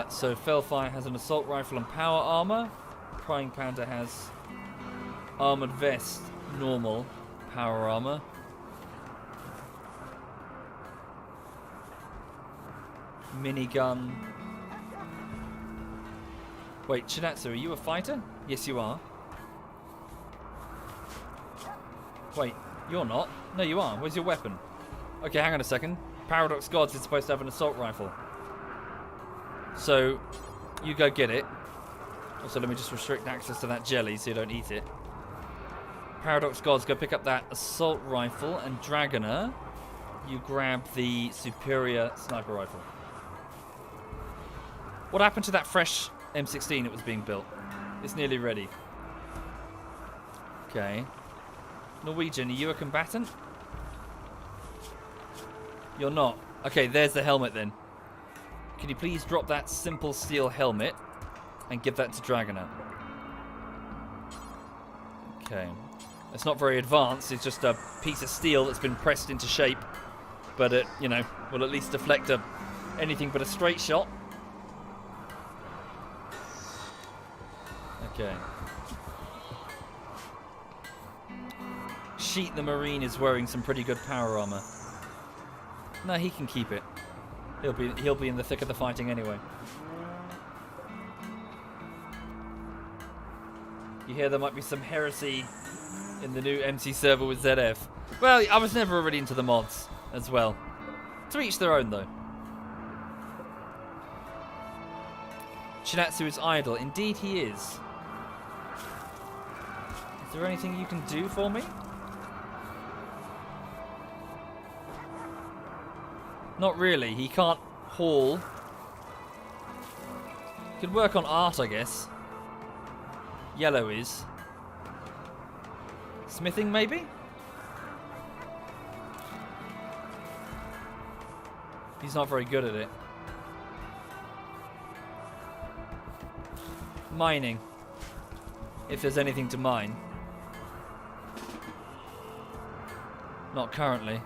So Fellfire has an assault rifle and power armor. Crying Panda has armored vest, normal, power armor. Minigun. Wait, Chinatsu, are you a fighter? Yes, you are. Wait, you're not? No, you are. Where's your weapon? Okay, hang on a second. Paradox Gods is supposed to have an assault rifle. So, you go get it. Also, let me just restrict access to that jelly so you don't eat it. Paradox Gods, go pick up that assault rifle. And Dragoner, you grab the superior sniper rifle. What happened to that fresh M16 that was being built? It's nearly ready. Okay. Norwegian, are you a combatant? You're not. Okay, there's the helmet then. Can you please drop that simple steel helmet and give that to Dragoner? Okay. It's not very advanced. It's just a piece of steel that's been pressed into shape. But it, will at least deflect anything but a straight shot. Okay. Sheet the Marine is wearing some pretty good power armor. No, he can keep it. He'll be in the thick of the fighting anyway. You hear there might be some heresy in the new MC server with ZF. Well, I was never really into the mods as well. To each their own, though. Shinatsu is idle. Indeed he is. Is there anything you can do for me? Not really. He can't haul. Could work on art, I guess. Yellow is. Smithing, maybe? He's not very good at it. Mining. If there's anything to mine. Not currently.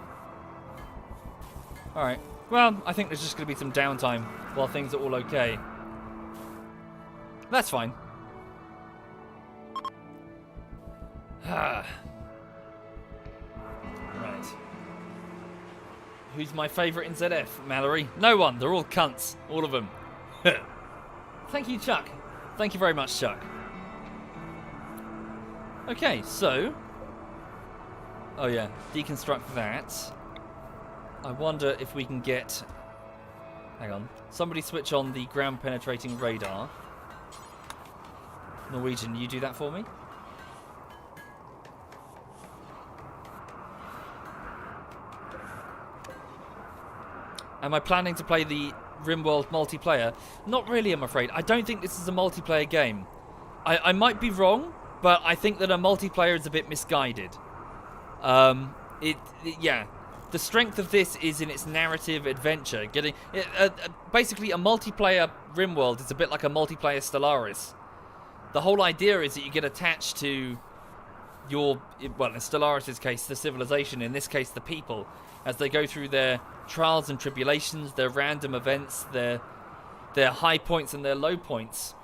Alright. Well, I think there's just going to be some downtime while things are all okay. That's fine. Right. Who's my favourite in ZF, Mallory? No one. They're all cunts. All of them. Thank you, Chuck. Thank you very much, Chuck. Okay, so... Oh yeah, deconstruct that. I wonder if we can get... Hang on. Somebody switch on the ground penetrating radar. Norwegian, you do that for me? Am I planning to play the Rimworld multiplayer? Not really, I'm afraid. I don't think this is a multiplayer game. I might be wrong, but I think that a multiplayer is a bit misguided. Yeah. The strength of this is in its narrative adventure. Basically, a multiplayer Rimworld is a bit like a multiplayer Stellaris. The whole idea is that you get attached to your, well, in Stellaris' case, the civilization, in this case, the people, as they go through their trials and tribulations, their random events, their high points and their low points.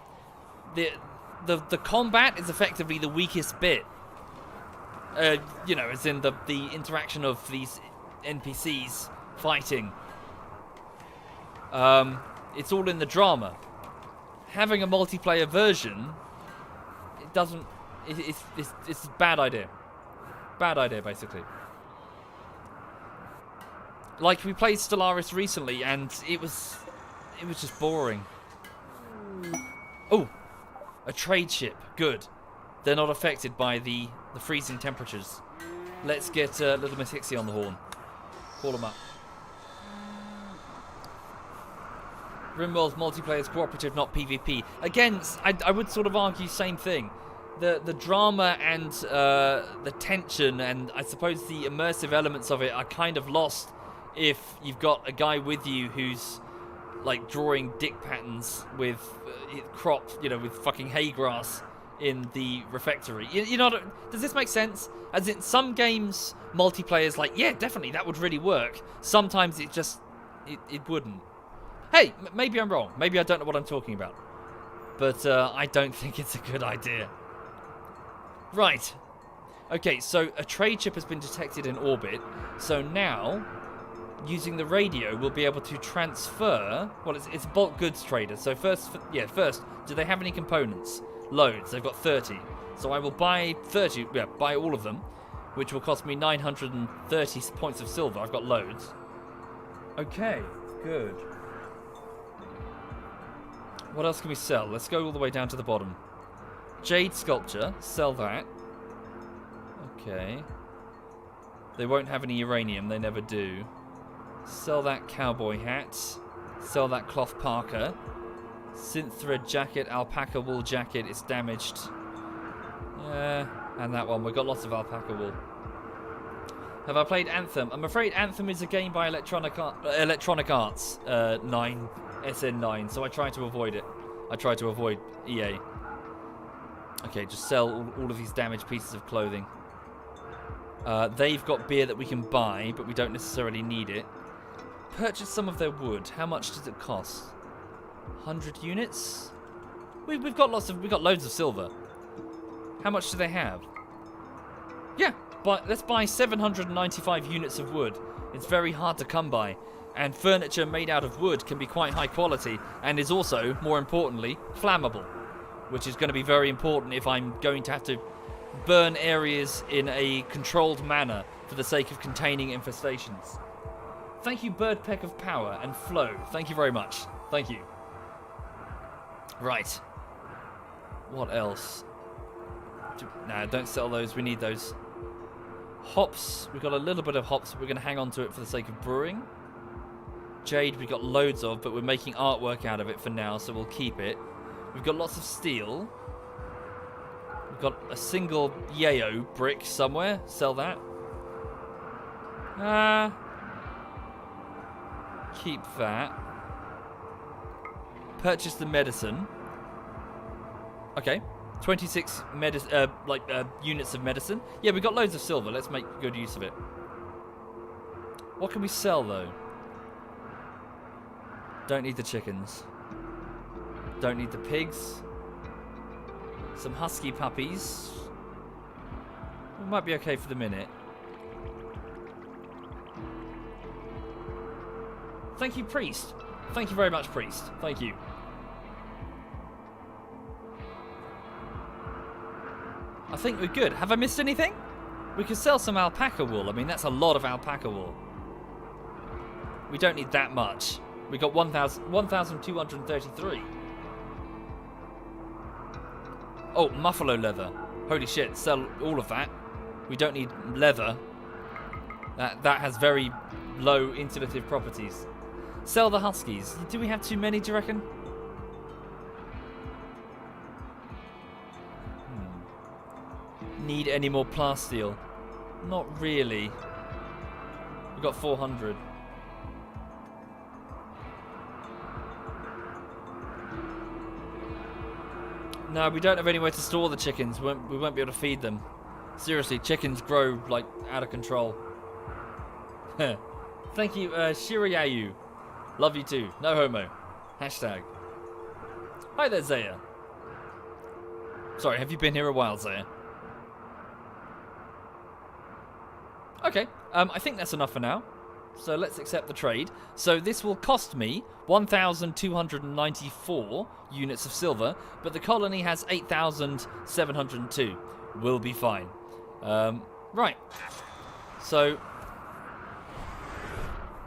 The combat is effectively the weakest bit. You know, as in the interaction of these NPCs fighting. It's all in the drama. Having a multiplayer version, it doesn't. It's a bad idea. Bad idea, basically. Like, we played Stellaris recently, and it was just boring. Oh, a trade ship. Good. They're not affected by the freezing temperatures. Let's get Little Miss Hixie on the horn. Call them up. Rimworld's multiplayer is cooperative, not PvP. Again, I would sort of argue same thing. The drama and the tension and I suppose the immersive elements of it are kind of lost if you've got a guy with you who's like drawing dick patterns with crops, you know, with fucking hay grass in the refectory. You know, does this make sense? As in some games, multiplayer's like, yeah, definitely, that would really work. Sometimes it just, it wouldn't. Hey, maybe I'm wrong. Maybe I don't know what I'm talking about. But I don't think it's a good idea. Right. Okay, so a trade ship has been detected in orbit. So now, using the radio, we'll be able to transfer... Well, it's a bulk goods trader. So first, do they have any components? Loads. They've got 30. So I will buy 30, buy all of them, which will cost me 930 points of silver. I've got loads. Okay, good. What else can we sell? Let's go all the way down to the bottom. Jade sculpture, sell that. Okay. They won't have any uranium, they never do. Sell that cowboy hat. Sell that cloth parka. Synth thread jacket, alpaca wool jacket, it's damaged. Yeah, and that one, we've got lots of alpaca wool. Have I played Anthem? I'm afraid Anthem is a game by Electronic Arts 9, SN9, so I try to avoid it. I try to avoid EA. Okay, just sell all of these damaged pieces of clothing. They've got beer that we can buy, but we don't necessarily need it. Purchase some of their wood. How much does it cost? 100 units? We've got loads of silver. How much do they have? Yeah, but let's buy 795 units of wood. It's very hard to come by. And furniture made out of wood can be quite high quality and is also, more importantly, flammable. Which is going to be very important if I'm going to have to burn areas in a controlled manner for the sake of containing infestations. Thank you, Birdpeck of Power and Flow. Thank you very much. Thank you. Right. What else? Nah, don't sell those. We need those. Hops. We've got a little bit of hops, but we're going to hang on to it for the sake of brewing. Jade we've got loads of, but we're making artwork out of it for now, so we'll keep it. We've got lots of steel. We've got a single yayo brick somewhere. Sell that. Keep that. Purchase the medicine. Okay. 26 units of medicine. Yeah, we've got loads of silver. Let's make good use of it. What can we sell, though? Don't need the chickens. Don't need the pigs. Some husky puppies. We might be okay for the minute. Thank you, Priest. Thank you very much, Priest. Thank you. I think we're good. Have I missed anything? We could sell some alpaca wool. I mean, that's a lot of alpaca wool. We don't need that much. We got 1,233. Oh, muffalo leather. Holy shit, sell all of that. We don't need leather. That has very low insulative properties. Sell the huskies. Do we have too many, do you reckon? Need any more plasteel? Not really. We've got 400. No, we don't have anywhere to store the chickens. We won't be able to feed them. Seriously, chickens grow, like, out of control. Thank you, Shirayayu. Love you too. No homo. Hashtag. Hi there, Zaya. Sorry, have you been here a while, Zaya? Okay, I think that's enough for now. So let's accept the trade. So this will cost me 1,294 units of silver, but the colony has 8,702. We'll be fine. Right. So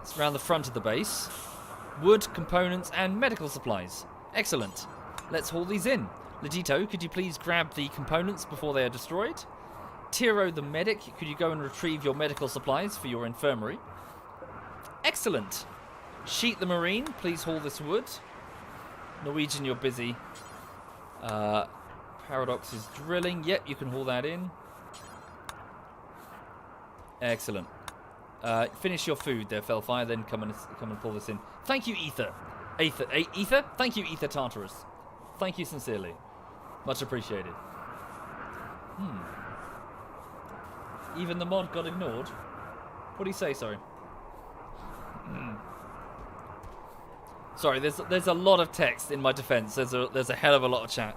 it's around the front of the base. Wood, components, and medical supplies. Excellent. Let's haul these in. Legito, could you please grab the components before they are destroyed? Tiro the medic, could you go and retrieve your medical supplies for your infirmary? Excellent. Sheet the marine, please haul this wood. Norwegian, you're busy. Paradox is drilling. Yep, you can haul that in. Excellent. Finish your food there, Felfire, then come and pull this in. Thank you, Ether. Ether? Thank you, Ether Tartarus. Thank you sincerely. Much appreciated. Even the mod got ignored. What do you say, sorry? Sorry, there's a lot of text in my defense. There's a hell of a lot of chat.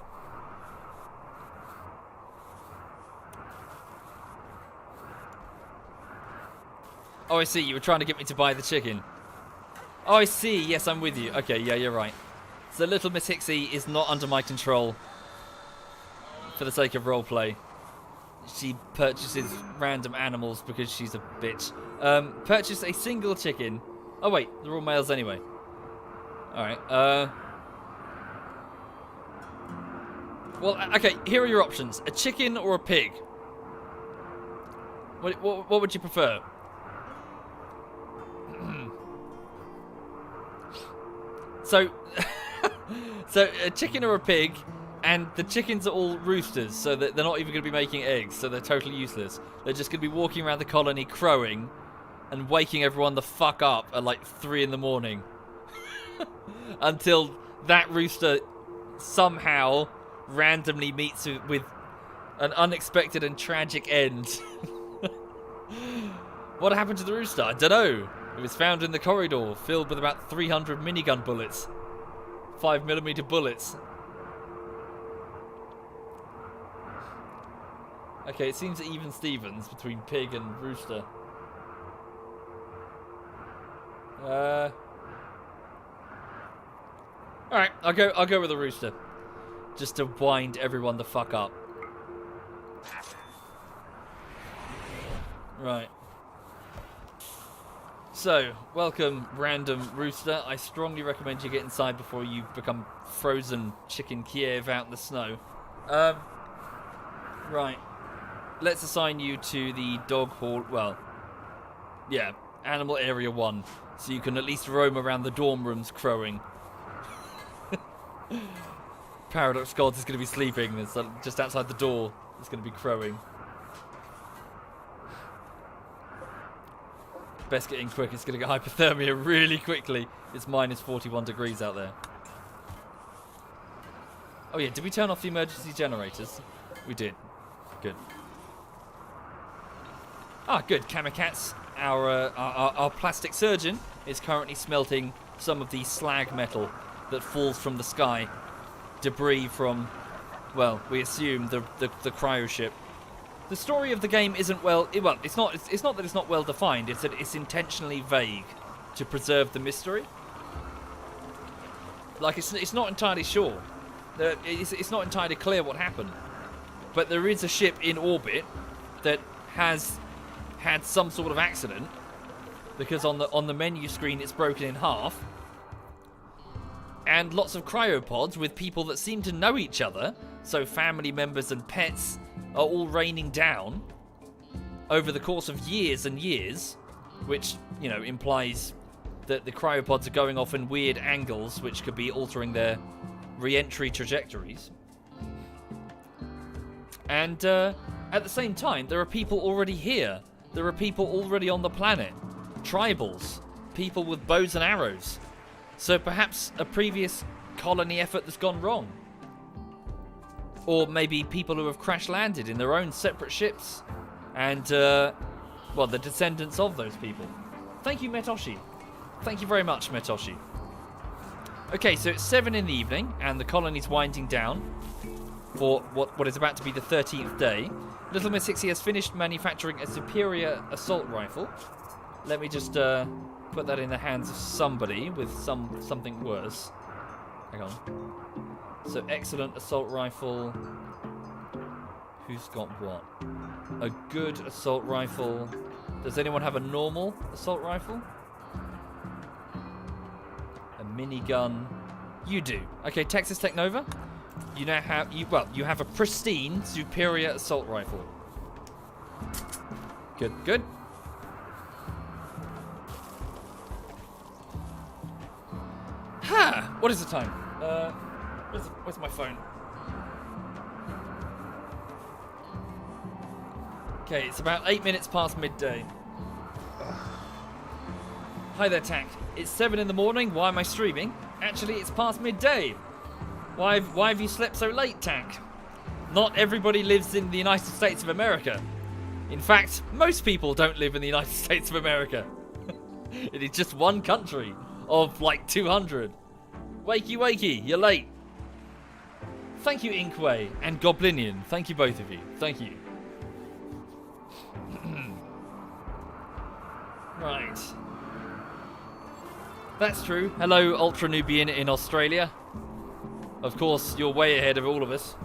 Oh, I see. You were trying to get me to buy the chicken. Oh, I see. Yes, I'm with you. Okay, yeah, you're right. So little Miss Hixie is not under my control for the sake of roleplay. She purchases random animals because she's a bitch. Purchase a single chicken. Oh, wait. They're all males anyway. Alright. Well, okay. Here are your options. A chicken or a pig? What would you prefer? So a chicken or a pig, and the chickens are all roosters, so that they're not even going to be making eggs, so they're totally useless. They're just going to be walking around the colony crowing and waking everyone the fuck up at like 3 in the morning. Until that rooster somehow randomly meets with an unexpected and tragic end. What happened to the rooster? I don't know. It was found in the corridor, filled with about 300 minigun bullets. 5mm bullets. Okay, it seems even Stevens between pig and rooster. Alright, I'll go with the rooster. Just to wind everyone the fuck up. Right. So, welcome, random rooster. I strongly recommend you get inside before you become frozen chicken Kiev out in the snow. Right. Let's assign you to the dog hall. Well, yeah, animal area 1. So you can at least roam around the dorm rooms crowing. Paradox God is going to be sleeping. It's just outside the door. It's going to be crowing. Best get in quick. It's going to get hypothermia really quickly. It's minus 41 degrees out there. Oh yeah, did we turn off the emergency generators? We did. Good. Ah, good. Kamikats, our plastic surgeon, is currently smelting some of the slag metal that falls from the sky. Debris from, well, we assume the cryo ship. The story of the game isn't it's not that it's not well defined, it's that it's intentionally vague to preserve the mystery. Like, it's not entirely sure. It's not entirely clear what happened. But there is a ship in orbit that has had some sort of accident, because on the menu screen it's broken in half. And lots of cryopods with people that seem to know each other, so family members and pets are all raining down over the course of years and years, which, you know, implies that the cryopods are going off in weird angles, which could be altering their re-entry trajectories. And at the same time, there are people already here. There are people already on the planet. Tribals. People with bows and arrows. So perhaps a previous colony effort that's gone wrong. Or maybe people who have crash-landed in their own separate ships. And, well, the descendants of those people. Thank you, Metoshi. Thank you very much, Metoshi. Okay, so it's 7 in the evening, and the colony's winding down for what is about to be the 13th day. Little Miss 60 has finished manufacturing a superior assault rifle. Let me just put that in the hands of somebody with something worse. Hang on. So, excellent assault rifle. Who's got what? A good assault rifle. Does anyone have a normal assault rifle? A minigun. You do. Okay, Texas Technova. You now have you have a pristine superior assault rifle. Good, good. Ha! What is the time? Where's my phone? Okay, it's about 8 minutes past midday. Hi there, Tack. It's 7 in the morning. Why am I streaming? Actually, it's past midday. Why have you slept so late, Tack? Not everybody lives in the United States of America. In fact, most people don't live in the United States of America. It is just one country of like 200. Wakey, wakey, you're late. Thank you, Inkway and Goblinian. Thank you, both of you. Thank you. Right. That's true. Hello, Ultra Nubian in Australia. Of course, you're way ahead of all of us.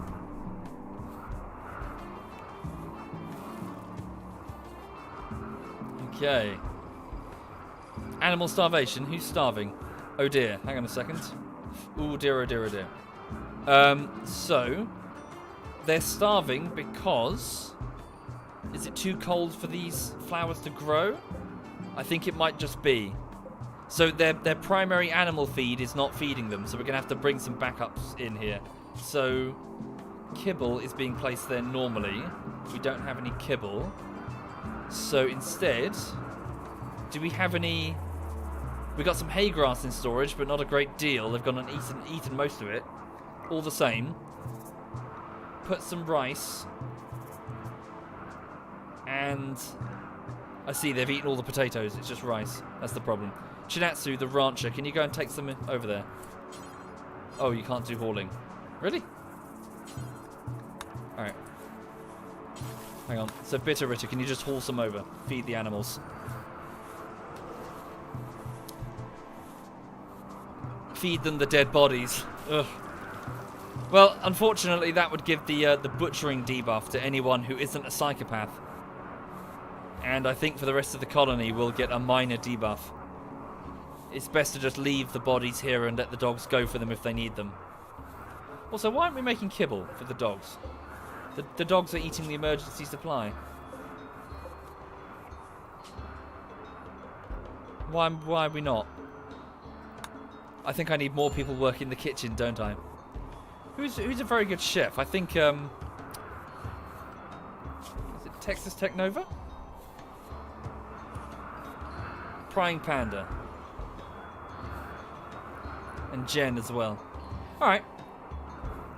Okay. Animal starvation. Who's starving? Oh dear. Hang on a second. Oh dear, oh dear, oh dear. So, they're starving because... Is it too cold for these flowers to grow? I think it might just be. So their primary animal feed is not feeding them, so we're going to have to bring some backups in here. So, kibble is being placed there normally. We don't have any kibble. So instead, do we have any... We got some hay grass in storage, but not a great deal. They've gone and eaten most of it. All the same, put some rice. And I see they've eaten all the potatoes. It's just rice. That's the problem. Chinatsu, the rancher, can you go and take some over there? Oh, you can't do hauling. Really? Alright. Hang on. So, Bitter Ritter, can you just haul some over? Feed the animals. Feed them the dead bodies. Ugh. Well, unfortunately, that would give the butchering debuff to anyone who isn't a psychopath. And I think for the rest of the colony, we'll get a minor debuff. It's best to just leave the bodies here and let the dogs go for them if they need them. Also, why aren't we making kibble for the dogs? The dogs are eating the emergency supply. Why are we not? I think I need more people working in the kitchen, don't I? Who's a very good chef? I think, is it Texas Tech Nova? Prying Panda. And Jen as well. Alright.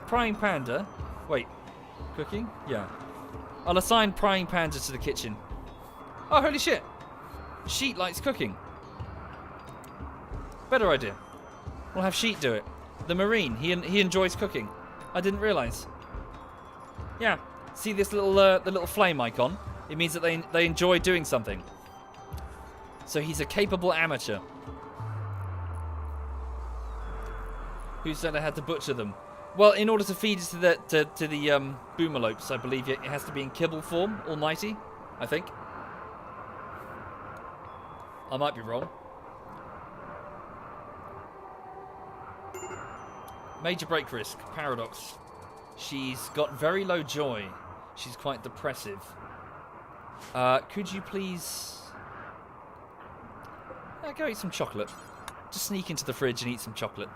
Prying Panda. Wait. Cooking? Yeah. I'll assign Prying Panda to the kitchen. Oh, holy shit. Sheet likes cooking. Better idea. We'll have Sheet do it. The Marine, he enjoys cooking. I didn't realise. Yeah. See this little the little flame icon? It means that they enjoy doing something. So he's a capable amateur. Who said I had to butcher them? Well, in order to feed it to the boomalopes, I believe it has to be in kibble form, almighty, I think. I might be wrong. Major break risk, paradox. She's got very low joy. She's quite depressive. Could you please... go eat some chocolate. Just sneak into the fridge and eat some chocolate.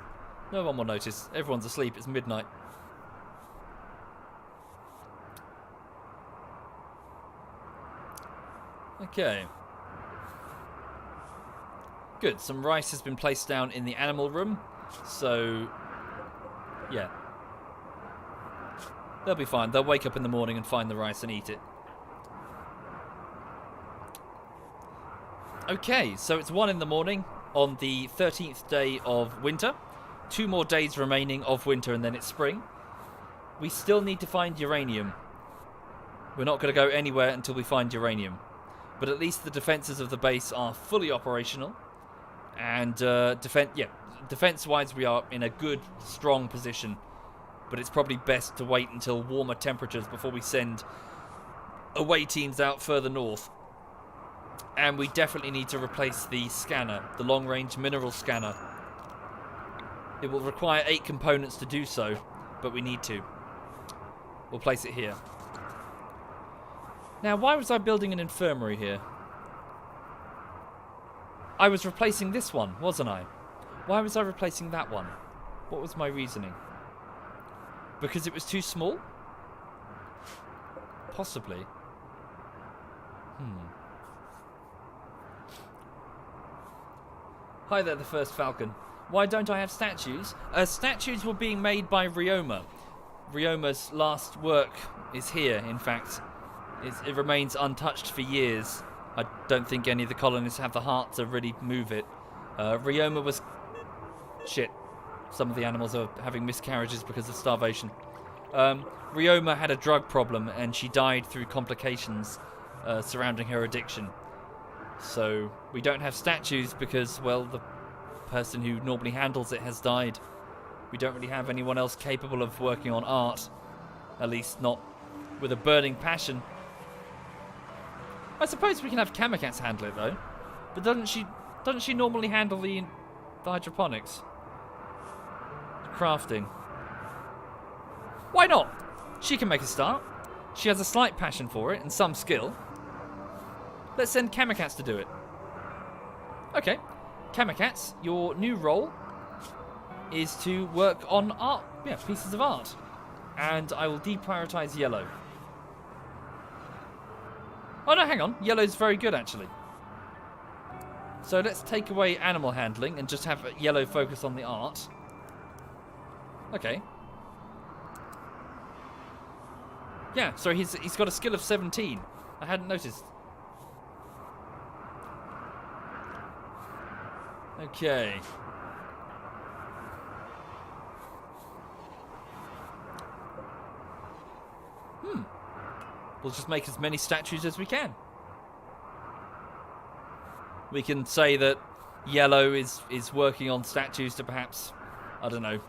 No one will notice. Everyone's asleep. It's midnight. Okay. Good. Some rice has been placed down in the animal room. So, yeah. They'll be fine. They'll wake up in the morning and find the rice and eat it. Okay, so it's 1 in the morning on the 13th day of winter. 2 more days remaining of winter and then it's spring. We still need to find uranium. We're not going to go anywhere until we find uranium. But at least the defences of the base are fully operational. And defence-wise we are in a good, strong position. But it's probably best to wait until warmer temperatures before we send away teams out further north. And we definitely need to replace the scanner, the long-range mineral scanner. It will require 8 components to do so, but we need to. We'll place it here. Now, why was I building an infirmary here? I was replacing this one, wasn't I? Why was I replacing that one? What was my reasoning? Because it was too small? Possibly. Hi there, the first Falcon. Why don't I have statues? Statues were being made by Ryoma. Ryoma's last work is here, in fact. It remains untouched for years. I don't think any of the colonists have the heart to really move it. Ryoma was... Shit. Some of the animals are having miscarriages because of starvation. Ryoma had a drug problem and she died through complications surrounding her addiction. So we don't have statues because, well, the person who normally handles it has died. We don't really have anyone else capable of working on art. At least not with a burning passion. I suppose we can have Kamikatsu handle it though. But doesn't she normally handle the hydroponics? The crafting. Why not? She can make a start. She has a slight passion for it and some skill. Let's send Kamikatsu to do it. Okay. Kamikatsu, your new role is to work on art, pieces of art. And I will deprioritize yellow. Oh no, hang on. Yellow's very good actually. So let's take away animal handling and just have yellow focus on the art. Okay. Yeah, so he's got a skill of 17. I hadn't noticed. Okay. we'll just make as many statues as we can. We can say that Yellow is working on statues to perhaps, I don't know,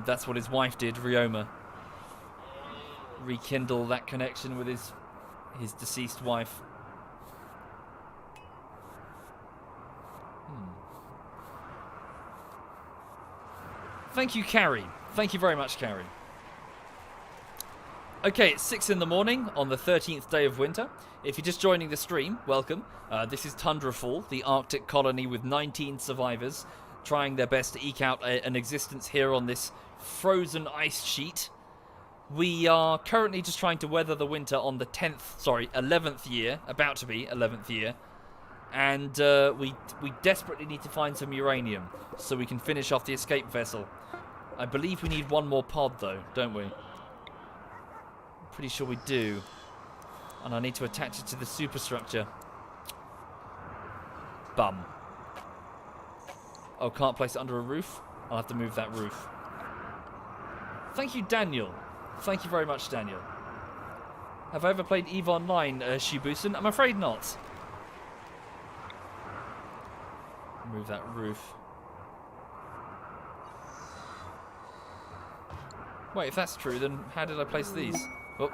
that's what his wife did, Ryoma. Rekindle that connection with his deceased wife. Thank you, Carrie. Thank you very much, Carrie. Okay, it's 6 in the morning on the 13th day of winter. If you're just joining the stream, welcome. This is Tundrafall, the Arctic colony with 19 survivors trying their best to eke out an existence here on this frozen ice sheet. We are currently just trying to weather the winter on the 11th year, about to be 11th year. And we desperately need to find some uranium so we can finish off the escape vessel. I believe we need one more pod though, don't we? Pretty sure we do. And I need to attach it to the superstructure. Bum. Oh, can't place it under a roof? I'll have to move that roof. Thank you, Daniel. Thank you very much, Daniel. Have I ever played EVE Online, Shibusen? I'm afraid not. Move that roof. Wait, if that's true, then how did I place these? Oh,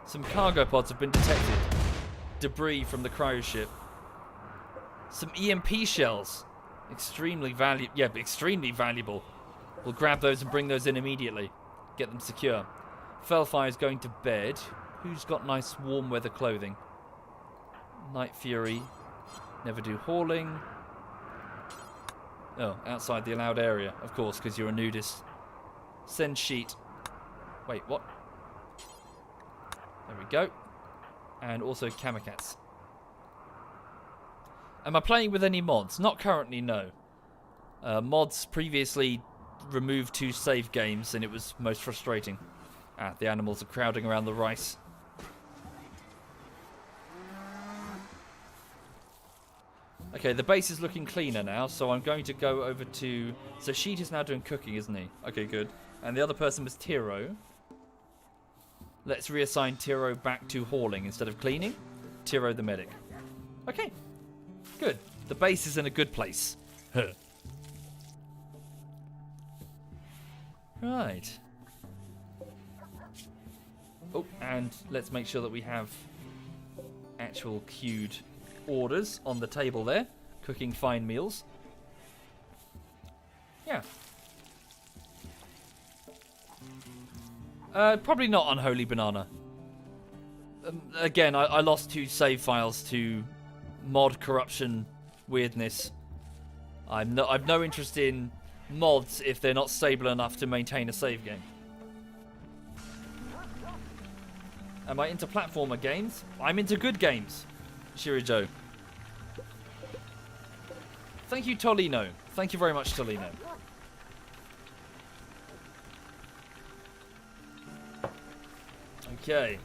some cargo pods have been detected. Debris from the cryo ship. Some EMP shells. Extremely valuable. We'll grab those and bring those in immediately. Get them secure. Fellfire's going to bed. Who's got nice warm weather clothing? Night Fury. Never do hauling. Oh, outside the allowed area, of course, because you're a nudist. Send sheet. Wait, what? There we go. And also Kamikats. Am I playing with any mods? Not currently, no. Mods previously removed 2 save games, and it was most frustrating. Ah, the animals are crowding around the rice. Okay, the base is looking cleaner now, so I'm going to go over to... So Sheet is now doing cooking, isn't he? Okay, good. And the other person was Tiro. Let's reassign Tiro back to hauling instead of cleaning. Tiro the medic. Okay, good. The base is in a good place. Huh. Right. Oh, and let's make sure that we have actual queued orders on the table there. Cooking fine meals. Yeah. Probably not Unholy Banana. Again, I lost 2 save files to mod corruption weirdness. I've no interest in mods if they're not stable enough to maintain a save game. Am I into platformer games? I'm into good games. Shirijo. Thank you, Tolino. Thank you very much, Tolino. Okay.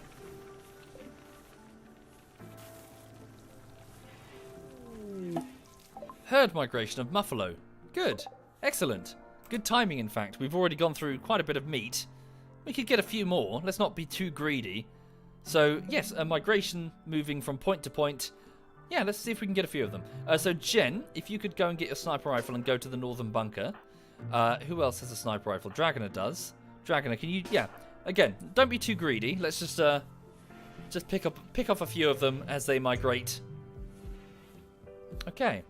Herd migration of Muffalo. Good. Excellent. Good timing, in fact. We've already gone through quite a bit of meat. We could get a few more. Let's not be too greedy. So, yes, a migration moving from point to point. Yeah, let's see if we can get a few of them. So, Jen, if you could go and get your sniper rifle and go to the northern bunker. Who else has a sniper rifle? Dragoner does. Dragoner, can you... Yeah. Again, don't be too greedy. Let's just pick off a few of them as they migrate. Okay.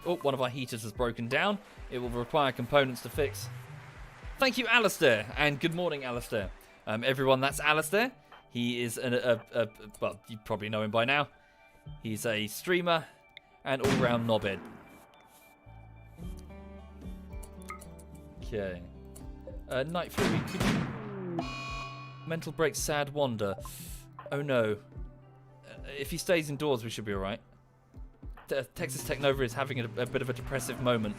Oh, one of our heaters has broken down. It will require components to fix. Thank you, Alistair, and good morning, Alistair. Everyone, that's Alistair. He is well, you probably know him by now. He's a streamer and all-round knobhead. Okay. Night Fury. Mental break, sad wander. Oh no. If he stays indoors, we should be alright. Texas Technova is having a bit of a depressive moment.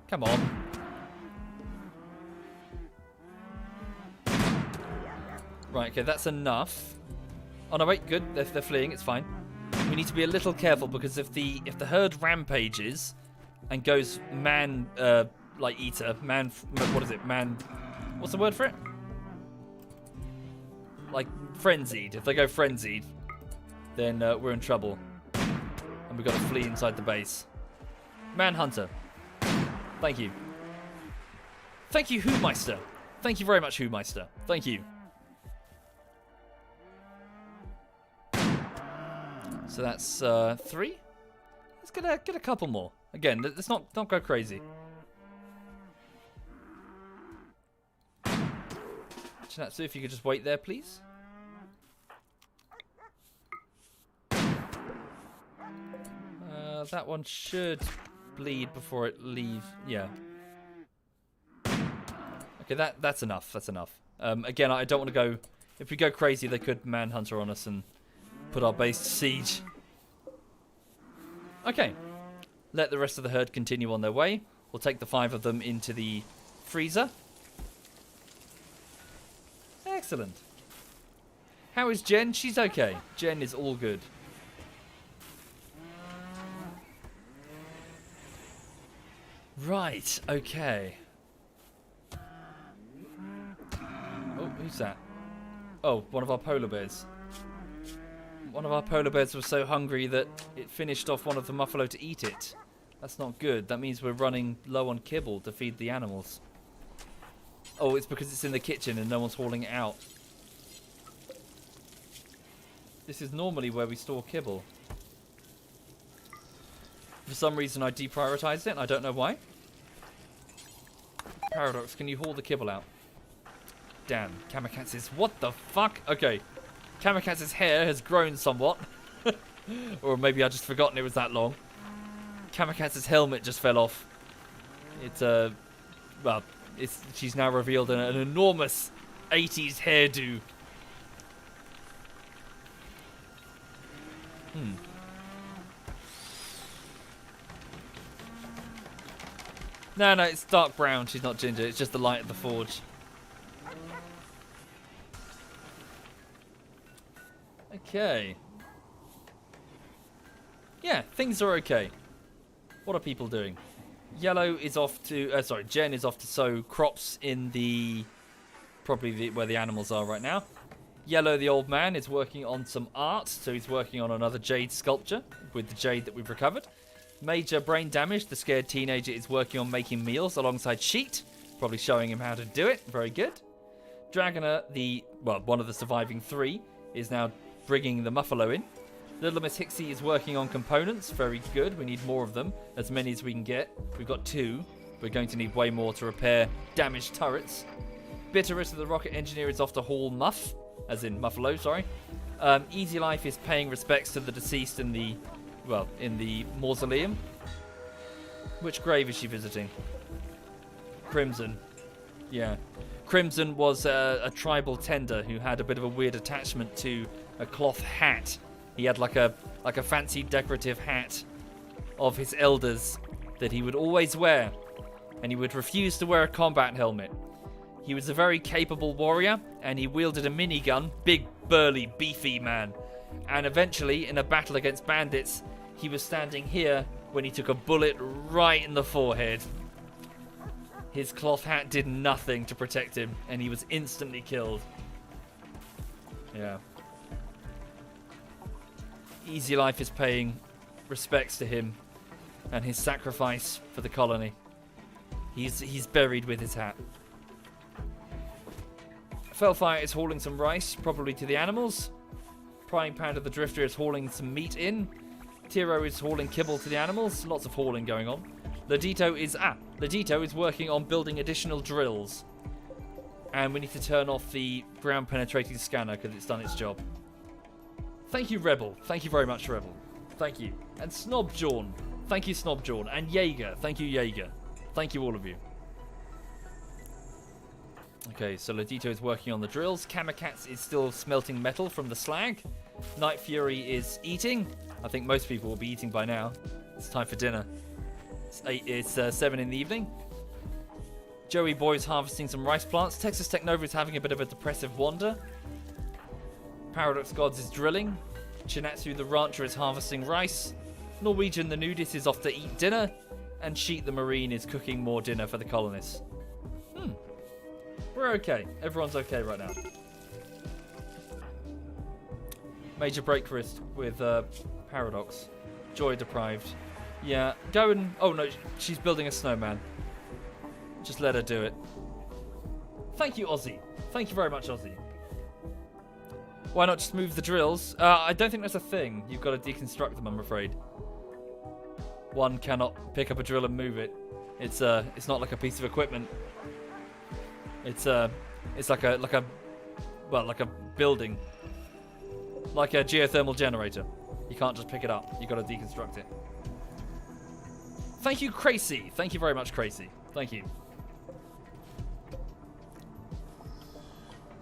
Come on. Right, okay, that's enough. Oh no, wait, good. They're fleeing, it's fine. we need to be a little careful because if the herd rampages and goes man like eater, man, what is it? Man, what's the word for it? Like frenzied. If they go frenzied, then we're in trouble. And we've got to flee inside the base. Manhunter. Thank you. Thank you, Hoomeister. Thank you very much, Hoomeister. Thank you. So that's 3. Let's get a couple more. Again, let's not go crazy. So if you could just wait there, please. That one should bleed before it leaves. Yeah. Okay, that's enough. That's enough. Again, I don't want to go... If we go crazy, they could manhunter on us and put our base to siege. Okay. Let the rest of the herd continue on their way. We'll take the 5 of them into the freezer. Excellent. How is Jen? She's okay. Jen is all good. Right, okay. Oh, who's that? Oh, one of our polar bears. One of our polar bears was so hungry that it finished off one of the muffalo to eat it. That's not good. That means we're running low on kibble to feed the animals. Oh, it's because it's in the kitchen and no one's hauling it out. This is normally where we store kibble. For some reason I deprioritized it and I don't know why. Paradox, can you haul the kibble out? Damn, Kamikatsu's... What the fuck? Okay. Kamikatsu's hair has grown somewhat. Or maybe I just forgotten it was that long. Kamikatsu's helmet just fell off. It's well, she's now revealed an enormous 80s hairdo. No, it's dark brown. She's not ginger. It's just the light of the forge. Okay. Yeah, things are okay. What are people doing? Yellow is off to... Jen is off to sow crops in the... Probably where the animals are right now. Yellow, the old man, is working on some art. So he's working on another jade sculpture with the jade that we've recovered. Major brain damage, the scared teenager, is working on making meals alongside Sheet. Probably showing him how to do it. Very good. Dragoner, one of the surviving 3, is now bringing the muffalo in. Little Miss Hixie is working on components. Very good. We need more of them. As many as we can get. We've got 2. We're going to need way more to repair damaged turrets. Bitterest of the rocket engineer is off to haul muff. As in Muffalo, sorry. Easy Life is paying respects to the deceased in the mausoleum. Which grave is she visiting? Crimson. Yeah. Crimson was a tribal tender who had a bit of a weird attachment to a cloth hat. He had like a fancy decorative hat of his elders that he would always wear, and he would refuse to wear a combat helmet. He was a very capable warrior, and he wielded a minigun, big, burly, beefy man. And eventually, in a battle against bandits, he was standing here when he took a bullet right in the forehead. His cloth hat did nothing to protect him, and he was instantly killed. Yeah. Easy Life is paying respects to him and his sacrifice for the colony. He's buried with his hat. Fellfire is hauling some rice, probably to the animals. Prying Pan of the Drifter is hauling some meat in. Tiro is hauling kibble to the animals. Lots of hauling going on. Ladito is working on building additional drills. And we need to turn off the ground penetrating scanner because it's done its job. Thank you, Rebel. Thank you very much, Rebel. Thank you. And Snobjawn. Thank you, Snobjawn. And Jaeger. Thank you, Jaeger. Thank you, all of you. Okay, so Ladito is working on the drills. Kamikatsu is still smelting metal from the slag. Night Fury is eating. I think most people will be eating by now. It's time for dinner. It's 7 in the evening. Joey Boy's harvesting some rice plants. Texas Technova is having a bit of a depressive wander. Paradox Gods is drilling. Chinatsu the rancher is harvesting rice. Norwegian the nudist is off to eat dinner. And Sheet the marine is cooking more dinner for the colonists. We're okay. Everyone's okay right now. Major break with Paradox. Joy deprived. Yeah, go and... Oh no, she's building a snowman. Just let her do it. Thank you, Ozzy. Thank you very much, Ozzy. Why not just move the drills? I don't think that's a thing. You've got to deconstruct them, I'm afraid. One cannot pick up a drill and move it. It's not like a piece of equipment. It's like a building. Like a geothermal generator. You can't just pick it up. You got to deconstruct it. Thank you, Crazy. Thank you very much, Crazy. Thank you.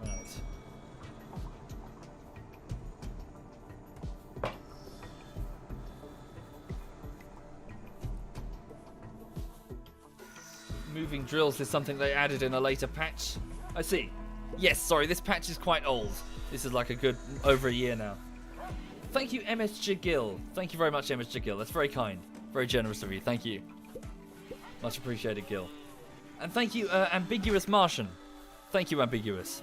Right. Moving drills is something they added in a later patch. I see. Yes, sorry, this patch is quite old. This is like a good over a year now. Thank you, MSG Gill. Thank you very much, MSG Gill. That's very kind. Very generous of you. Thank you. Much appreciated, Gil. And thank you, Ambiguous Martian. Thank you, Ambiguous.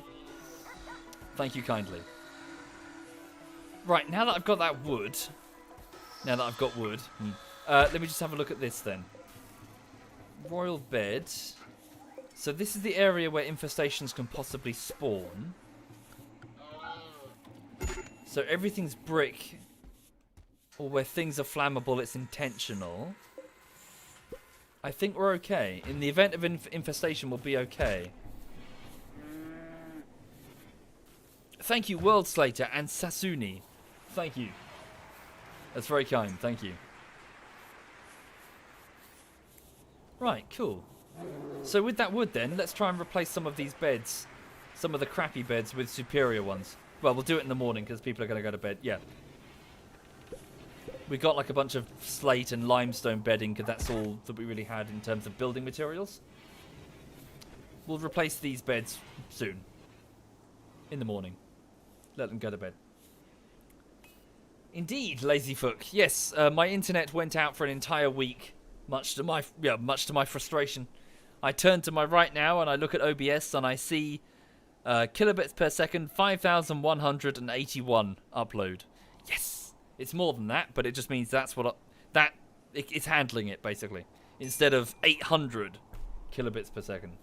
Thank you kindly. Right, now that I've got that wood... let me just have a look at this then. Royal bed. So this is the area where infestations can possibly spawn. So everything's brick. Or where things are flammable, it's intentional. I think we're okay. In the event of infestation, we'll be okay. Thank you, World Slater and Sasuni. Thank you. That's very kind. Thank you. Right, cool. So with that wood then, let's try and replace some of these beds. Some of the crappy beds with superior ones. Well, we'll do it in the morning because people are going to go to bed. Yeah. We got like a bunch of slate and limestone bedding because that's all that we really had in terms of building materials. We'll replace these beds soon. In the morning. Let them go to bed. Indeed, Lazyfook. Yes, my internet went out for an entire week, much to my frustration. I turn to my right now and I look at OBS and I see kilobits per second, 5,181 upload. Yes. It's more than that, but it just means that's what it's handling it basically instead of 800 kilobits per second.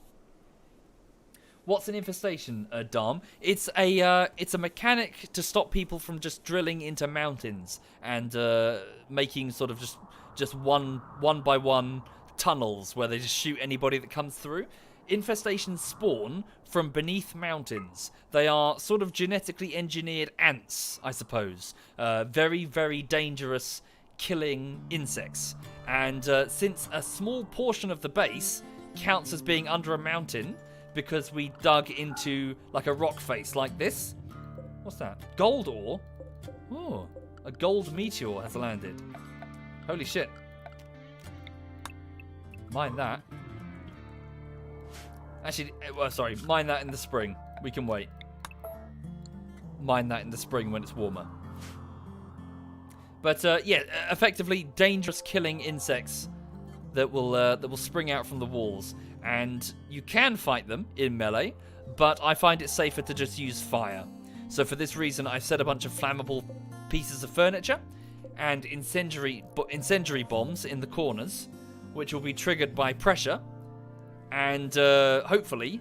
What's an infestation, Dom? It's a mechanic to stop people from just drilling into mountains and making sort of just one by one tunnels where they just shoot anybody that comes through. Infestations spawn from beneath mountains. They are sort of genetically engineered ants, I suppose. Very, very dangerous killing insects. And since a small portion of the base counts as being under a mountain because we dug into like a rock face like this. What's that? Gold ore? Oh, a gold meteor has landed. Holy shit. Mine that. Actually, well, sorry, mine that in the spring. We can wait. Mine that in the spring when it's warmer. But yeah, effectively dangerous killing insects that will spring out from the walls, and you can fight them in melee, but I find it safer to just use fire. So for this reason, I've set a bunch of flammable pieces of furniture and incendiary bombs in the corners, which will be triggered by pressure. And hopefully,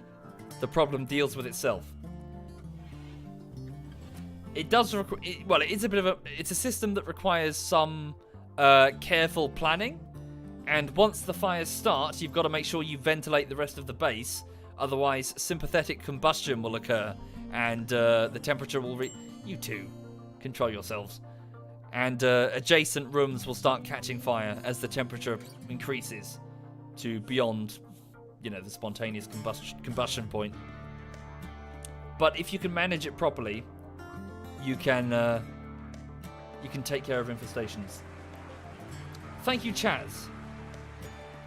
the problem deals with itself. It does well, it is a bit of it's a system that requires some careful planning. And once the fires start, you've got to make sure you ventilate the rest of the base. Otherwise, sympathetic combustion will occur, and the temperature will You two, control yourselves. And adjacent rooms will start catching fire as the temperature increases to beyond, the spontaneous combustion point. But if you can manage it properly, you can take care of infestations. Thank you, Chaz.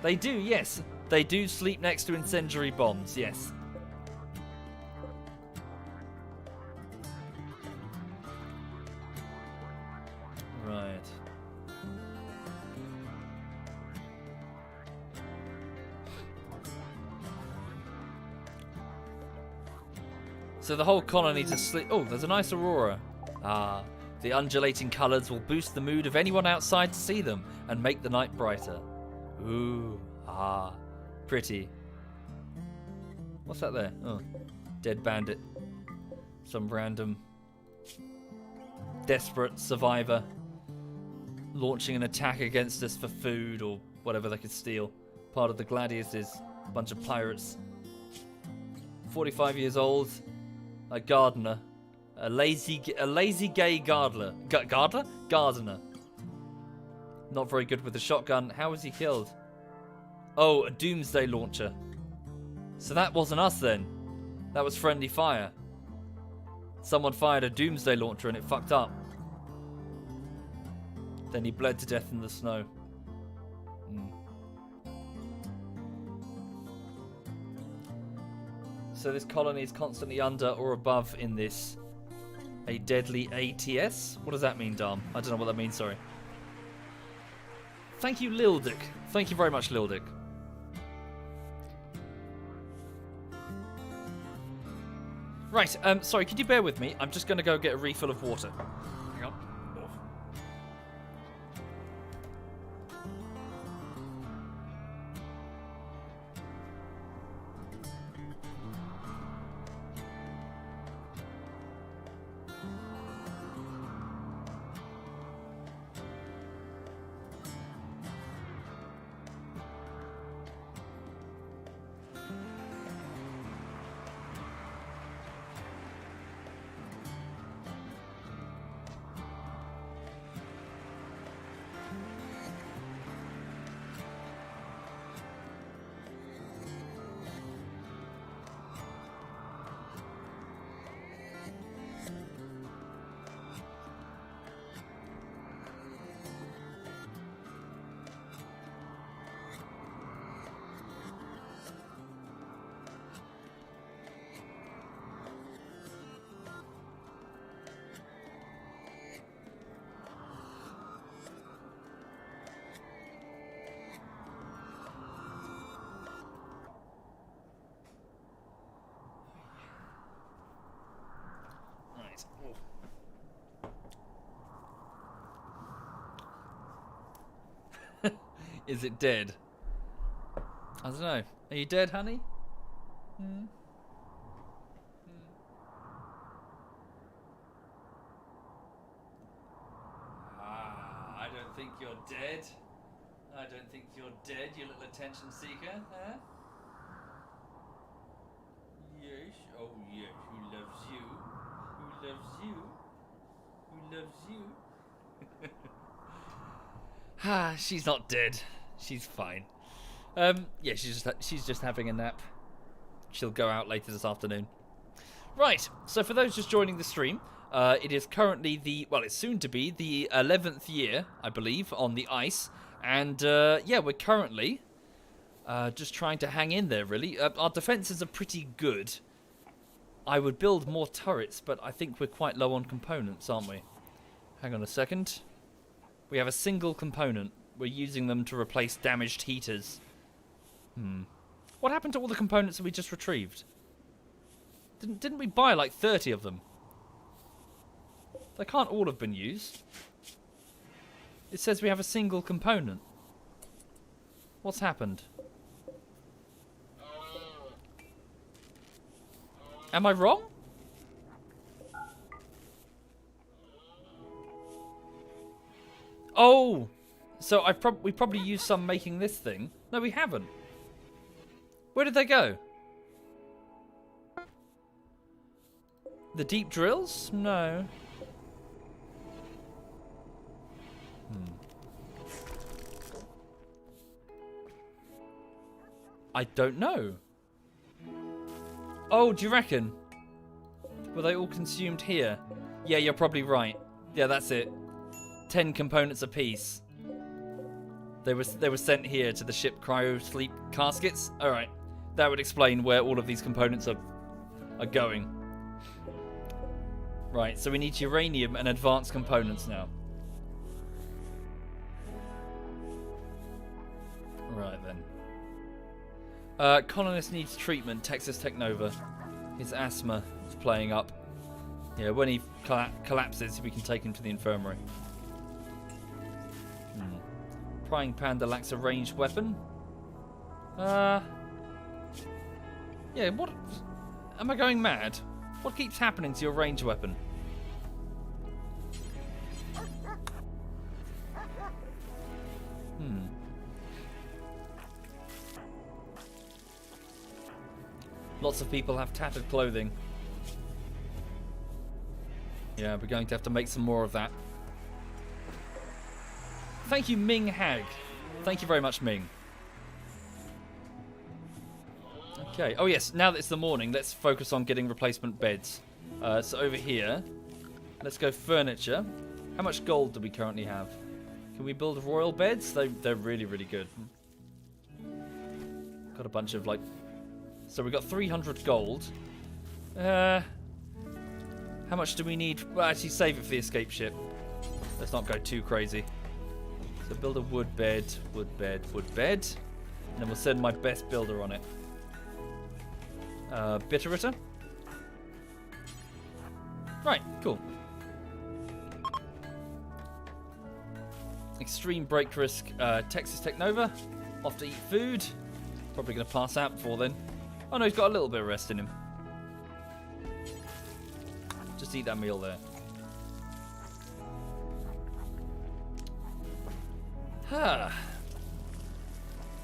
They do, yes. They do sleep next to incendiary bombs, yes. Right. So the whole colony's asleep. Oh, there's a nice aurora. Ah, the undulating colours will boost the mood of anyone outside to see them and make the night brighter. Ooh, ah, pretty. What's that there? Oh, dead bandit. Some random desperate survivor launching an attack against us for food or whatever they could steal. Part of the gladiators, a bunch of pirates. 45 years old, a gardener, a lazy gay gardener. Gardener. Not very good with a shotgun. How was he killed? Oh, a doomsday launcher. So that wasn't us then. That was friendly fire. Someone fired a doomsday launcher and it fucked up. Then he bled to death in the snow. So this colony is constantly under or above in this a deadly ATS? What does that mean, Dom? I don't know what that means, sorry. Thank you, Lildick. Thank you very much, Lildick. Right, sorry, could you bear with me? I'm just going to go get a refill of water. Hang on. Is it dead? I don't know. Are you dead, honey? I don't think you're dead. I don't think you're dead, you little attention seeker, huh? Yes. Oh, yes. Who loves you? Who loves you? Who loves you? She's not dead. She's fine. Yeah, she's just having a nap. She'll go out later this afternoon. Right. So for those just joining the stream, it is currently it's soon to be the 11th year, I believe, on the ice, and yeah, we're currently just trying to hang in there. Really, our defenses are pretty good. I would build more turrets, but I think we're quite low on components, aren't we? Hang on a second. We have a single component. We're using them to replace damaged heaters. What happened to all the components that we just retrieved? Didn't we buy like 30 of them? They can't all have been used. It says we have a single component. What's happened? Am I wrong? Oh! So we probably used some making this thing. No, we haven't. Where did they go? The deep drills? No. I don't know. Oh, do you reckon? Were they all consumed here? Yeah, you're probably right. Yeah, that's it. 10 components apiece. They were sent here to the ship cryo sleep caskets. All right, that would explain where all of these components are going. Right, so we need uranium and advanced components now. Colonist needs treatment. Texas Tech Nova. His asthma is playing up. Yeah, when he collapses, we can take him to the infirmary. Prying Panda lacks a ranged weapon. Yeah, what? Am I going mad? What keeps happening to your ranged weapon? Lots of people have tattered clothing. Yeah, we're going to have to make some more of that. Thank you, Ming Hag. Thank you very much, Ming. Okay. Oh, yes. Now that it's the morning, let's focus on getting replacement beds. So over here, let's go furniture. How much gold do we currently have? Can we build royal beds? They're really, really good. Got a bunch of, like... So we've got 300 gold. How much do we need? Well, actually, save it for the escape ship. Let's not go too crazy. So build a wood bed, wood bed, wood bed. And then we'll send my best builder on it. Bitteritter. Right, cool. Extreme break risk. Texas Tech Nova. Off to eat food. Probably going to pass out before then. Oh no, he's got a little bit of rest in him. Just eat that meal there.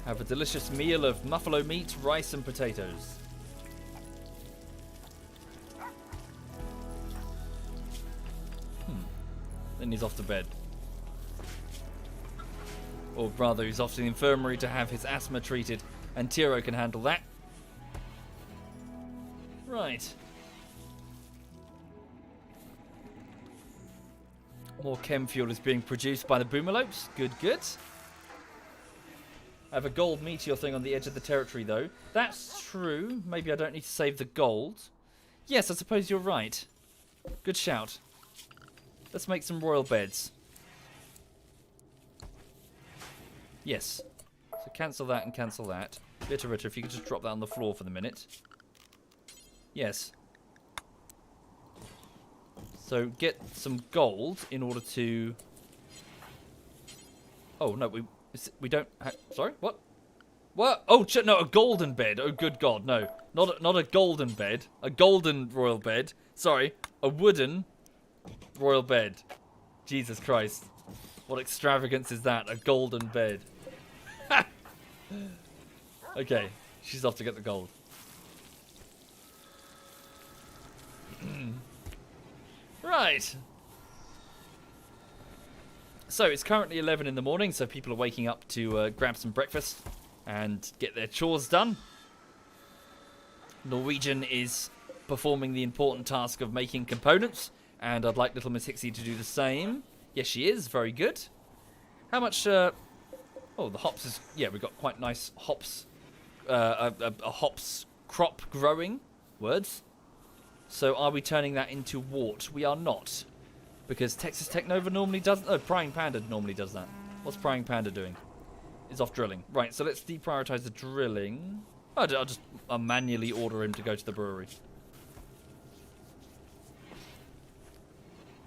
Have a delicious meal of buffalo meat, rice and potatoes. Then he's off to bed. Or rather, he's off to the infirmary to have his asthma treated, and Tiro can handle that. Right. More chem fuel is being produced by the boomalopes. Good, good. I have a gold meteor thing on the edge of the territory, though. That's true. Maybe I don't need to save the gold. Yes, I suppose you're right. Good shout. Let's make some royal beds. Yes. So cancel that and cancel that. Bitteritter, if you could just drop that on the floor for the minute. Yes. So get some gold in order to... Oh, no, we don't... Sorry, what? What? Oh, no, a golden bed. Oh, good God, no. Not a golden bed. A golden royal bed. Sorry, a wooden royal bed. Jesus Christ. What extravagance is that? A golden bed. Okay, she's off to get the gold. Right. So it's currently 11 in the morning, so people are waking up to grab some breakfast and get their chores done. Norwegian is performing the important task of making components, and I'd like little Miss Hixie to do the same. Yes, she is. Very good. How much... Oh, the hops is... Yeah, we've got quite nice hops. A hops crop growing. Words. So are we turning that into wart? We are not. Because Texas Tech Nova normally does... Oh, Prying Panda normally does that. What's Prying Panda doing? It's off drilling. Right, so let's deprioritize the drilling. I'll manually order him to go to the brewery.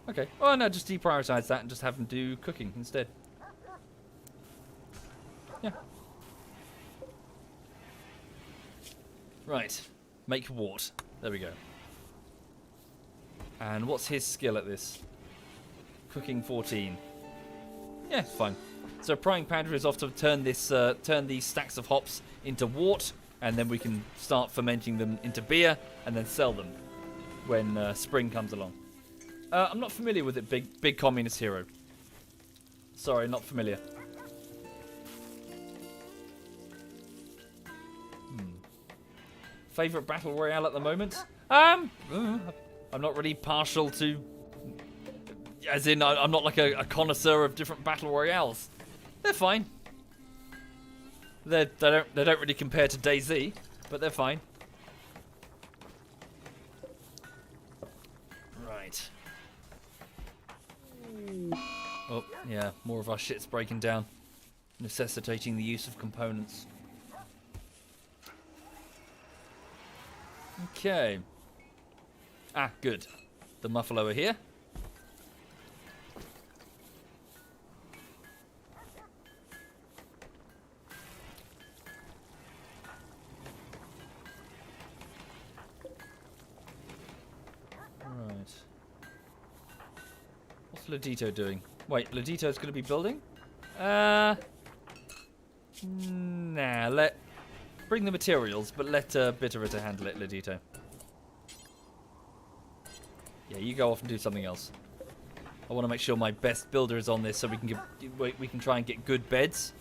Okay. Oh, no, just deprioritize that and just have him do cooking instead. Yeah. Right. Make wart. There we go. And what's his skill at this? Cooking 14. Yeah, fine. So Prying Panda is off to turn these stacks of hops into wort, and then we can start fermenting them into beer and then sell them when spring comes along. I'm not familiar with it, big communist hero. Sorry, not familiar. Favorite battle royale at the moment? I'm not really partial to, as in I'm not like a connoisseur of different battle royales. They're fine. They don't really compare to DayZ, but they're fine. Right. Oh yeah, more of our shit's breaking down, necessitating the use of components. Okay. Ah, good. The muffalo are here. Right. What's Ladito doing? Wait, Ladito's going to be building? Nah, bring the materials, but let Bitterita handle it, Ladito. Yeah, you go off and do something else. I want to make sure my best builder is on this so we can try and get good beds.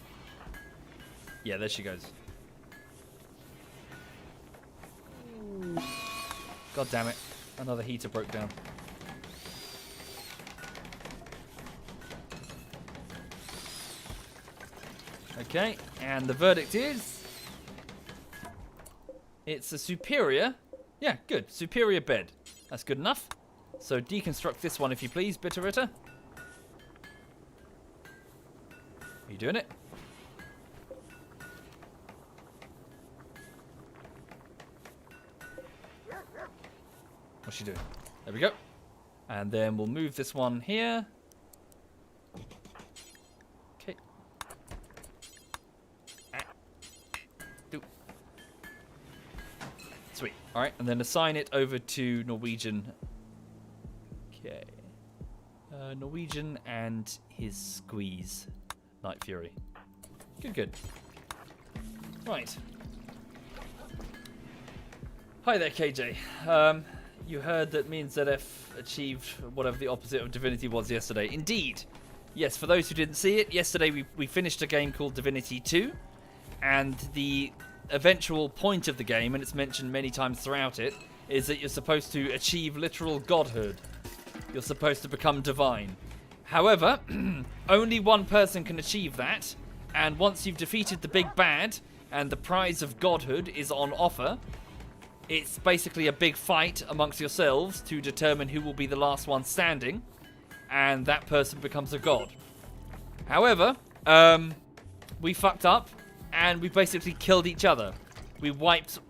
Yeah, there she goes. God damn it. Another heater broke down. Okay, and the verdict is... it's a superior... yeah, good. Superior bed. That's good enough. So deconstruct this one if you please, Bitterita. Are you doing it? What's she doing? There we go. And then we'll move this one here. Okay. Sweet. Alright, and then assign it over to Norwegian. Okay. Norwegian and his squeeze. Night Fury. Good, good. Right. Hi there, KJ. You heard that me and ZF achieved whatever the opposite of Divinity was yesterday. Indeed. Yes, for those who didn't see it, yesterday we finished a game called Divinity 2. And the eventual point of the game, and it's mentioned many times throughout it, is that you're supposed to achieve literal godhood. You're supposed to become divine. However, only one person can achieve that, and once you've defeated the big bad, and the prize of godhood is on offer, it's basically a big fight amongst yourselves to determine who will be the last one standing, and that person becomes a god. However, we fucked up, and we basically killed each other. We wiped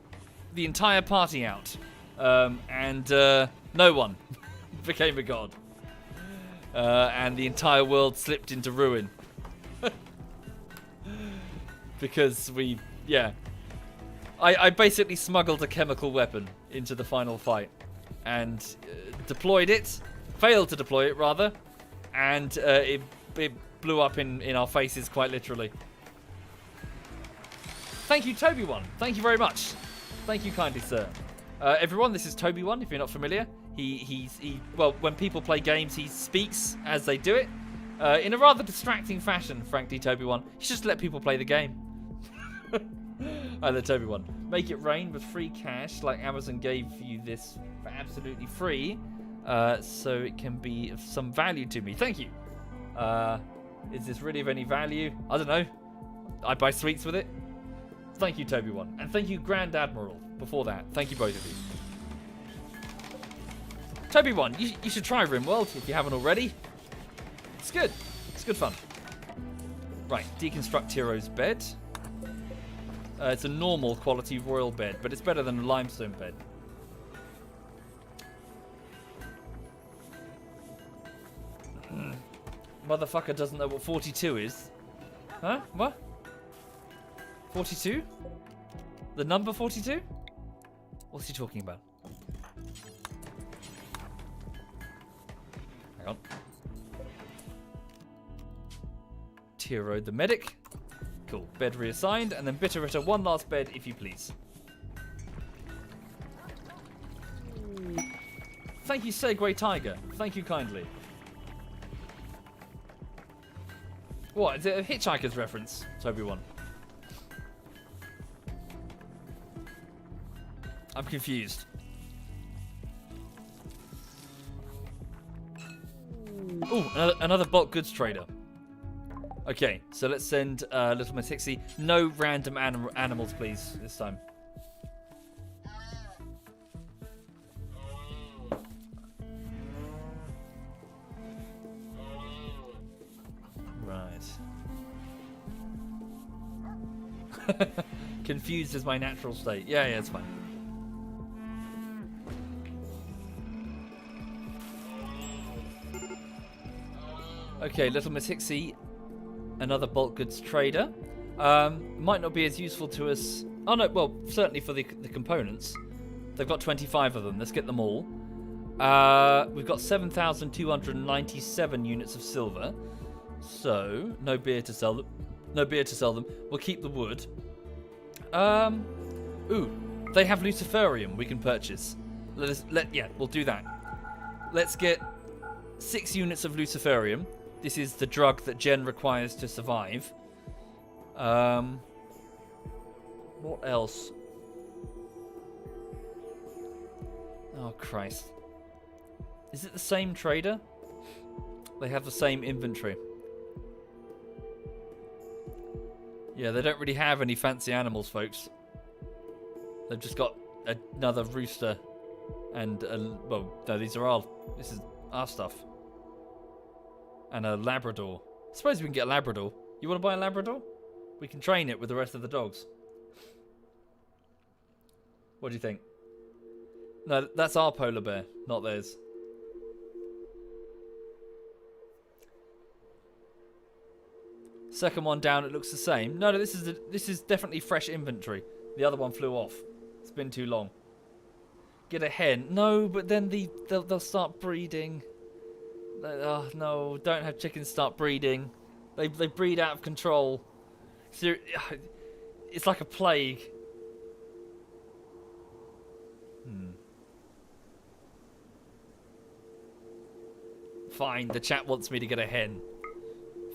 the entire party out, and no one became a god. And the entire world slipped into ruin. Because I basically smuggled a chemical weapon into the final fight. And deployed it. Failed to deploy it, rather. And it blew up in our faces, quite literally. Thank you, Toby1. Thank you very much. Thank you kindly, sir. Everyone, this is Toby1, if you're not familiar. Well, when people play games, he speaks as they do it. In a rather distracting fashion, frankly, Toby1. You should just let people play the game. Hi there, Toby1. Make it rain with free cash, like Amazon gave you this for absolutely free, so it can be of some value to me. Thank you. Is this really of any value? I don't know. I buy sweets with it. Thank you, Toby1. And thank you, Grand Admiral, before that. Thank you, both of you. Toby1, you should try Rimworld if you haven't already. It's good. It's good fun. Right, deconstruct Hero's bed. It's a normal quality royal bed, but it's better than a limestone bed. Motherfucker doesn't know what 42 is. Huh? What? 42? The number 42? What's he talking about? Hang on. Tiro the medic. Cool. Bed reassigned. And then Bitterita, one last bed, if you please. Thank you, Segway Tiger. Thank you kindly. What? Is it a Hitchhiker's reference, Toby1? I'm confused. Ooh, another bulk goods trader. Okay, so let's send Little Matixie. No random animals, please, this time. Right. Confused is my natural state. Yeah, it's fine. Okay, Little Miss Hixie, another bulk goods trader. Might not be as useful to us. Oh no, well, certainly for the components. They've got 25 of them. Let's get them all. We've got 7,297 units of silver. So, no beer to sell them. No beer to sell them. We'll keep the wood. Ooh, they have Luciferium we can purchase. Yeah, we'll do that. Let's get 6 units of Luciferium. This is the drug that Jen requires to survive. What else? Oh, Christ. Is it the same trader? They have the same inventory. Yeah, they don't really have any fancy animals, folks. They've just got another rooster and well, no, this is our stuff. And a Labrador. I suppose we can get a Labrador. You want to buy a Labrador? We can train it with the rest of the dogs. What do you think? No, that's our polar bear, not theirs. Second one down, it looks the same. No, this is definitely fresh inventory. The other one flew off. It's been too long. Get a hen. No, but then they'll start breeding. Oh, no, don't have chickens start breeding. They breed out of control. It's like a plague. Fine, the chat wants me to get a hen.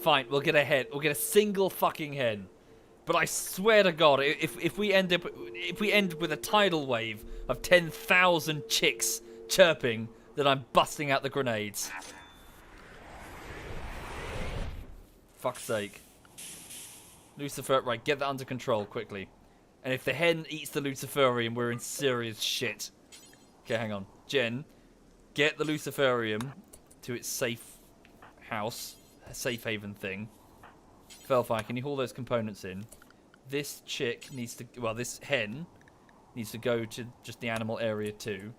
Fine, we'll get a hen. We'll get a single fucking hen. But I swear to God, if we end with a tidal wave of 10,000 chicks chirping, then I'm busting out the grenades. Fuck's sake. Lucifer, right, get that under control quickly. And if the hen eats the Luciferium, we're in serious shit. Okay, hang on. Jen, get the Luciferium to its safe house, safe haven thing. Felfire, can you haul those components in? This chick needs to, well, this hen needs to go to just the animal area too.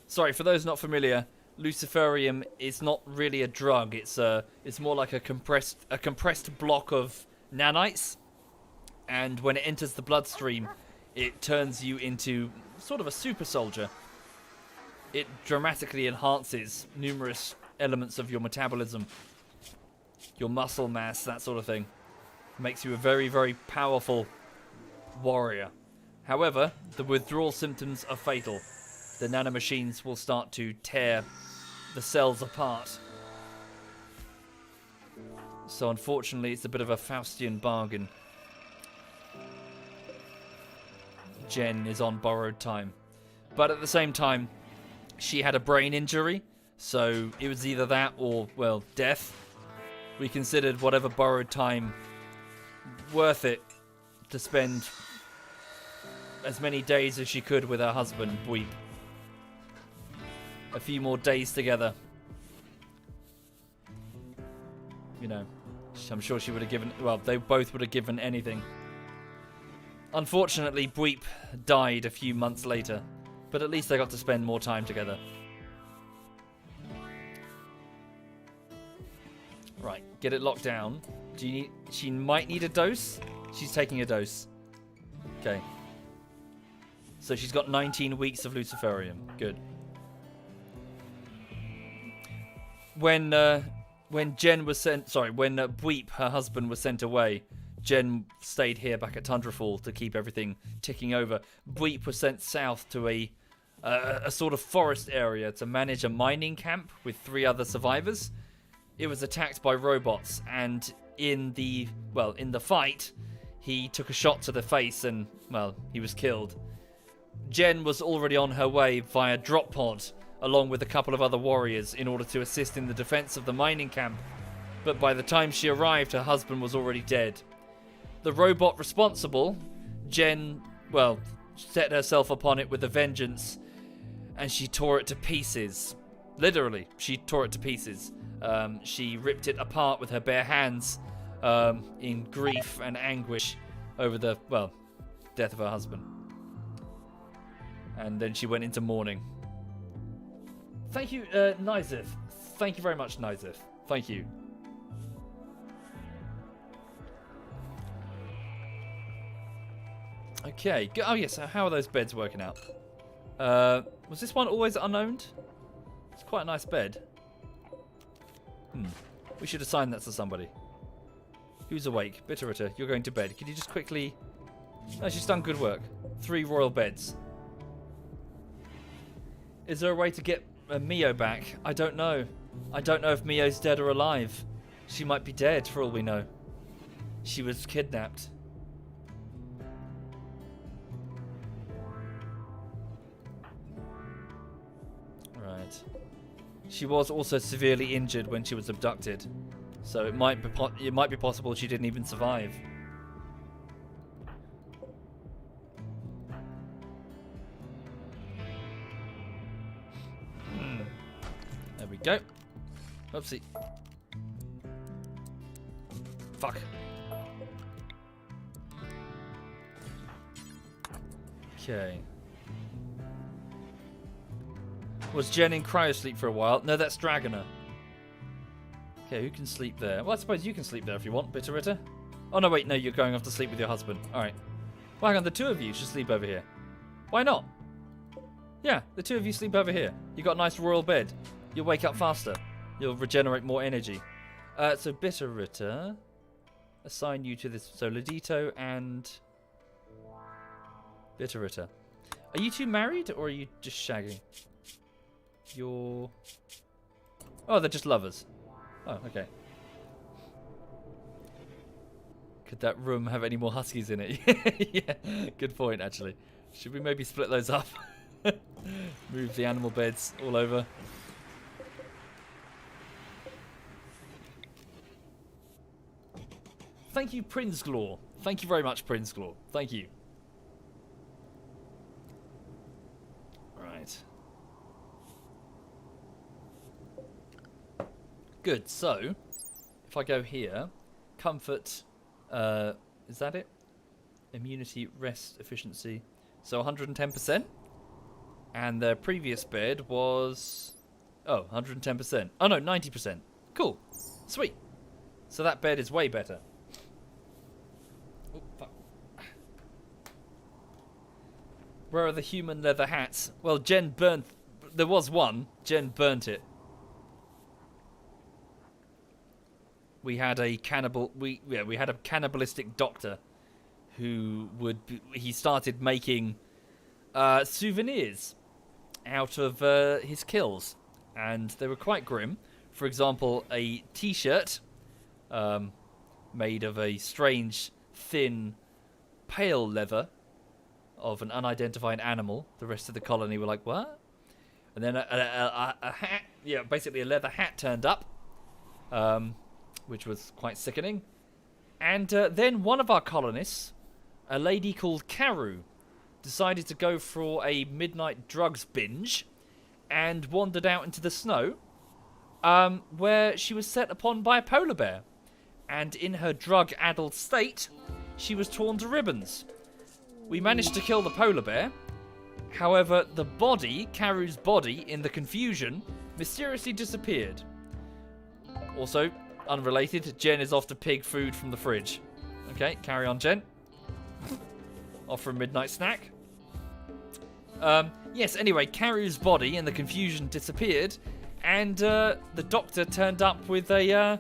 Sorry, for those not familiar, Luciferium is not really a drug. It's more like a compressed block of nanites, and when it enters the bloodstream, it turns you into sort of a super soldier. It dramatically enhances numerous elements of your metabolism, your muscle mass, that sort of thing. Makes you a very, very powerful warrior. However, the withdrawal symptoms are fatal. The nanomachines will start to tear the cells apart. So unfortunately, it's a bit of a Faustian bargain. Jen is on borrowed time. But at the same time, she had a brain injury, so it was either that or, well, death. We considered whatever borrowed time worth it to spend as many days as she could with her husband, Bweep. A few more days together. You know, I'm sure she would have given, well, they both would have given anything. Unfortunately, Bweep died a few months later, but at least they got to spend more time together. Right, get it locked down. Do you need, she might need a dose? She's taking a dose. Okay. So she's got 19 weeks of Luciferium. Good. When Jen was sent, sorry, when Bweep, her husband, was sent away, Jen stayed here back at Tundrafall to keep everything ticking over. Bweep was sent south to a sort of forest area to manage a mining camp with 3 other survivors. It was attacked by robots, and in the fight, he took a shot to the face and, well, he was killed. Jen was already on her way via drop pod, along with a couple of other warriors, in order to assist in the defense of the mining camp. But by the time she arrived, her husband was already dead. The robot responsible, Jen, well, set herself upon it with a vengeance, and she tore it to pieces. Literally, she tore it to pieces. She ripped it apart with her bare hands, in grief and anguish over the, well, death of her husband. And then she went into mourning. Thank you, Nizif. Thank you very much, Nizeth. Thank you. Okay. Oh, yes. So how are those beds working out? Was this one always unowned? It's quite a nice bed. We should assign that to somebody. Who's awake? Bitterritter, you're going to bed. Could you just quickly... No, she's done good work. 3 royal beds. Is there a way to get Mio back? I don't know. I don't know if Mio's dead or alive. She might be dead, for all we know. She was kidnapped. Right. She was also severely injured when she was abducted. So it might be possible she didn't even survive. There we go. Oopsie. Fuck. Okay. Was Jen in cryosleep for a while? No, that's Dragoner. Okay, who can sleep there? Well, I suppose you can sleep there if you want, Bitterritter. Oh, no, wait, no, you're going off to sleep with your husband. Alright. Well, hang on, the 2 of you should sleep over here. Why not? Yeah, the 2 of you sleep over here. You got a nice royal bed. You'll wake up faster. You'll regenerate more energy. So Bitterritter, assign you to this. So Ladito and Bitterritter. Are you 2 married or are you just shagging? You're... Oh, they're just lovers. Oh, okay. Could that room have any more huskies in it? Yeah, good point, actually. Should we maybe split those up? Move the animal beds all over. Thank you, Prinsglaw. Thank you very much, Prinsglaw. Thank you. Right. Good, so, if I go here, comfort, is that it? Immunity, rest, efficiency. So 110%. And the previous bed was, 110%. Oh no, 90%. Cool. Sweet. So that bed is way better. Oh, fuck. Where are the human leather hats? Well, Jen burnt, there was one. Jen burnt it. We had a cannibal. We had a cannibalistic doctor who he started making souvenirs out of his kills, and they were quite grim. For example, a T-shirt made of a strange, thin, pale leather of an unidentified animal. The rest of the colony were like, "What?" And then a hat, basically a leather hat turned up. Which was quite sickening. And then one of our colonists, a lady called Karu, decided to go for a midnight drugs binge and wandered out into the snow, where she was set upon by a polar bear. And in her drug-addled state, she was torn to ribbons. We managed to kill the polar bear. However, the body, Karu's body, in the confusion, mysteriously disappeared. Also, unrelated, Jen is off to pig food from the fridge. Okay, carry on, Jen. Off for a midnight snack. Yes, anyway, Karu's body in the confusion disappeared, and the doctor turned up with a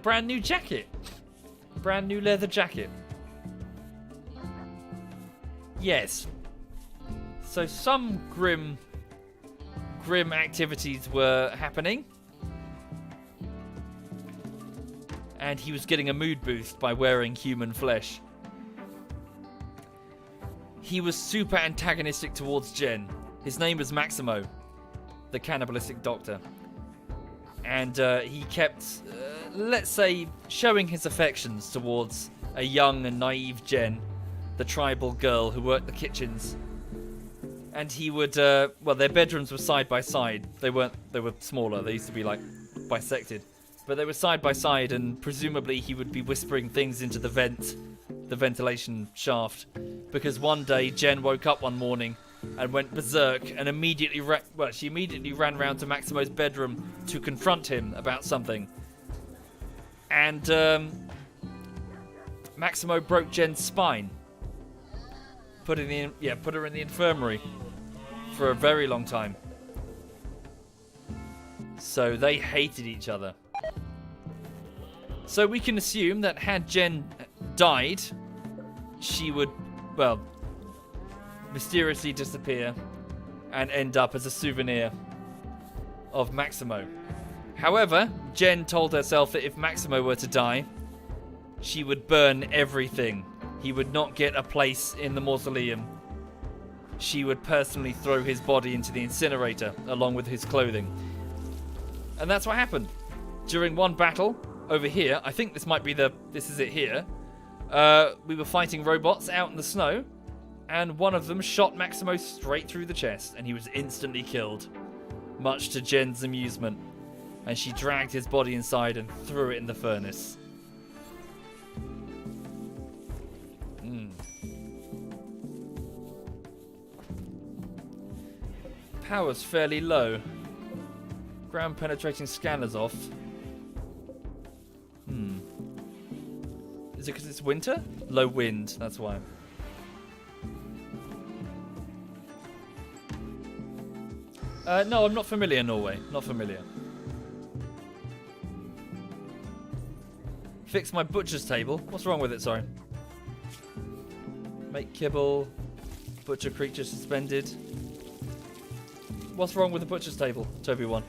brand new jacket. Brand new leather jacket. Yes. So some grim activities were happening. And he was getting a mood boost by wearing human flesh. He was super antagonistic towards Jen. His name was Maximo, the cannibalistic doctor. And he kept, let's say, showing his affections towards a young and naive Jen, the tribal girl who worked the kitchens. And he would, well, their bedrooms were side by side. They were smaller. They used to be like bisected. But they were side by side, and presumably he would be whispering things into the ventilation shaft. Because one day Jen woke up one morning and went berserk and immediately she immediately ran round to Maximo's bedroom to confront him about something. And Maximo broke Jen's spine. Put her in the infirmary for a very long time. So they hated each other. So we can assume that had Jen died, she would, well, mysteriously disappear and end up as a souvenir of Maximo. However, Jen told herself that if Maximo were to die, she would burn everything. He would not get a place in the mausoleum. She would personally throw his body into the incinerator along with his clothing. And that's what happened. During one battle over here, I think this is it here. We were fighting robots out in the snow, and one of them shot Maximo straight through the chest, and he was instantly killed, much to Jen's amusement. And she dragged his body inside and threw it in the furnace. Power's fairly low. Ground penetrating scanners off. Is it because it's winter? Low wind, that's why. No, I'm not familiar, Norway. Not familiar. Fix my butcher's table. What's wrong with it, sorry? Make kibble. Butcher creature suspended. What's wrong with the butcher's table, Toby1?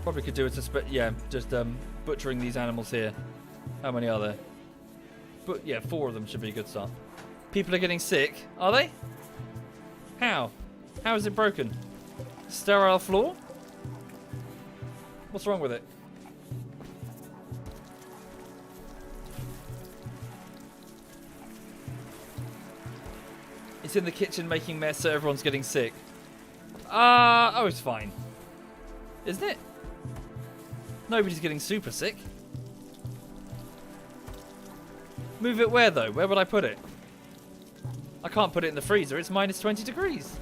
Probably could do it to butchering these animals here. How many are there? But yeah, 4 of them should be a good start. People are getting sick, are they? How? How is it broken? Sterile floor? What's wrong with it? It's in the kitchen making mess, so everyone's getting sick. Oh, it's fine. Isn't it? Nobody's getting super sick. Move it where, though? Where would I put it? I can't put it in the freezer. It's minus 20 degrees.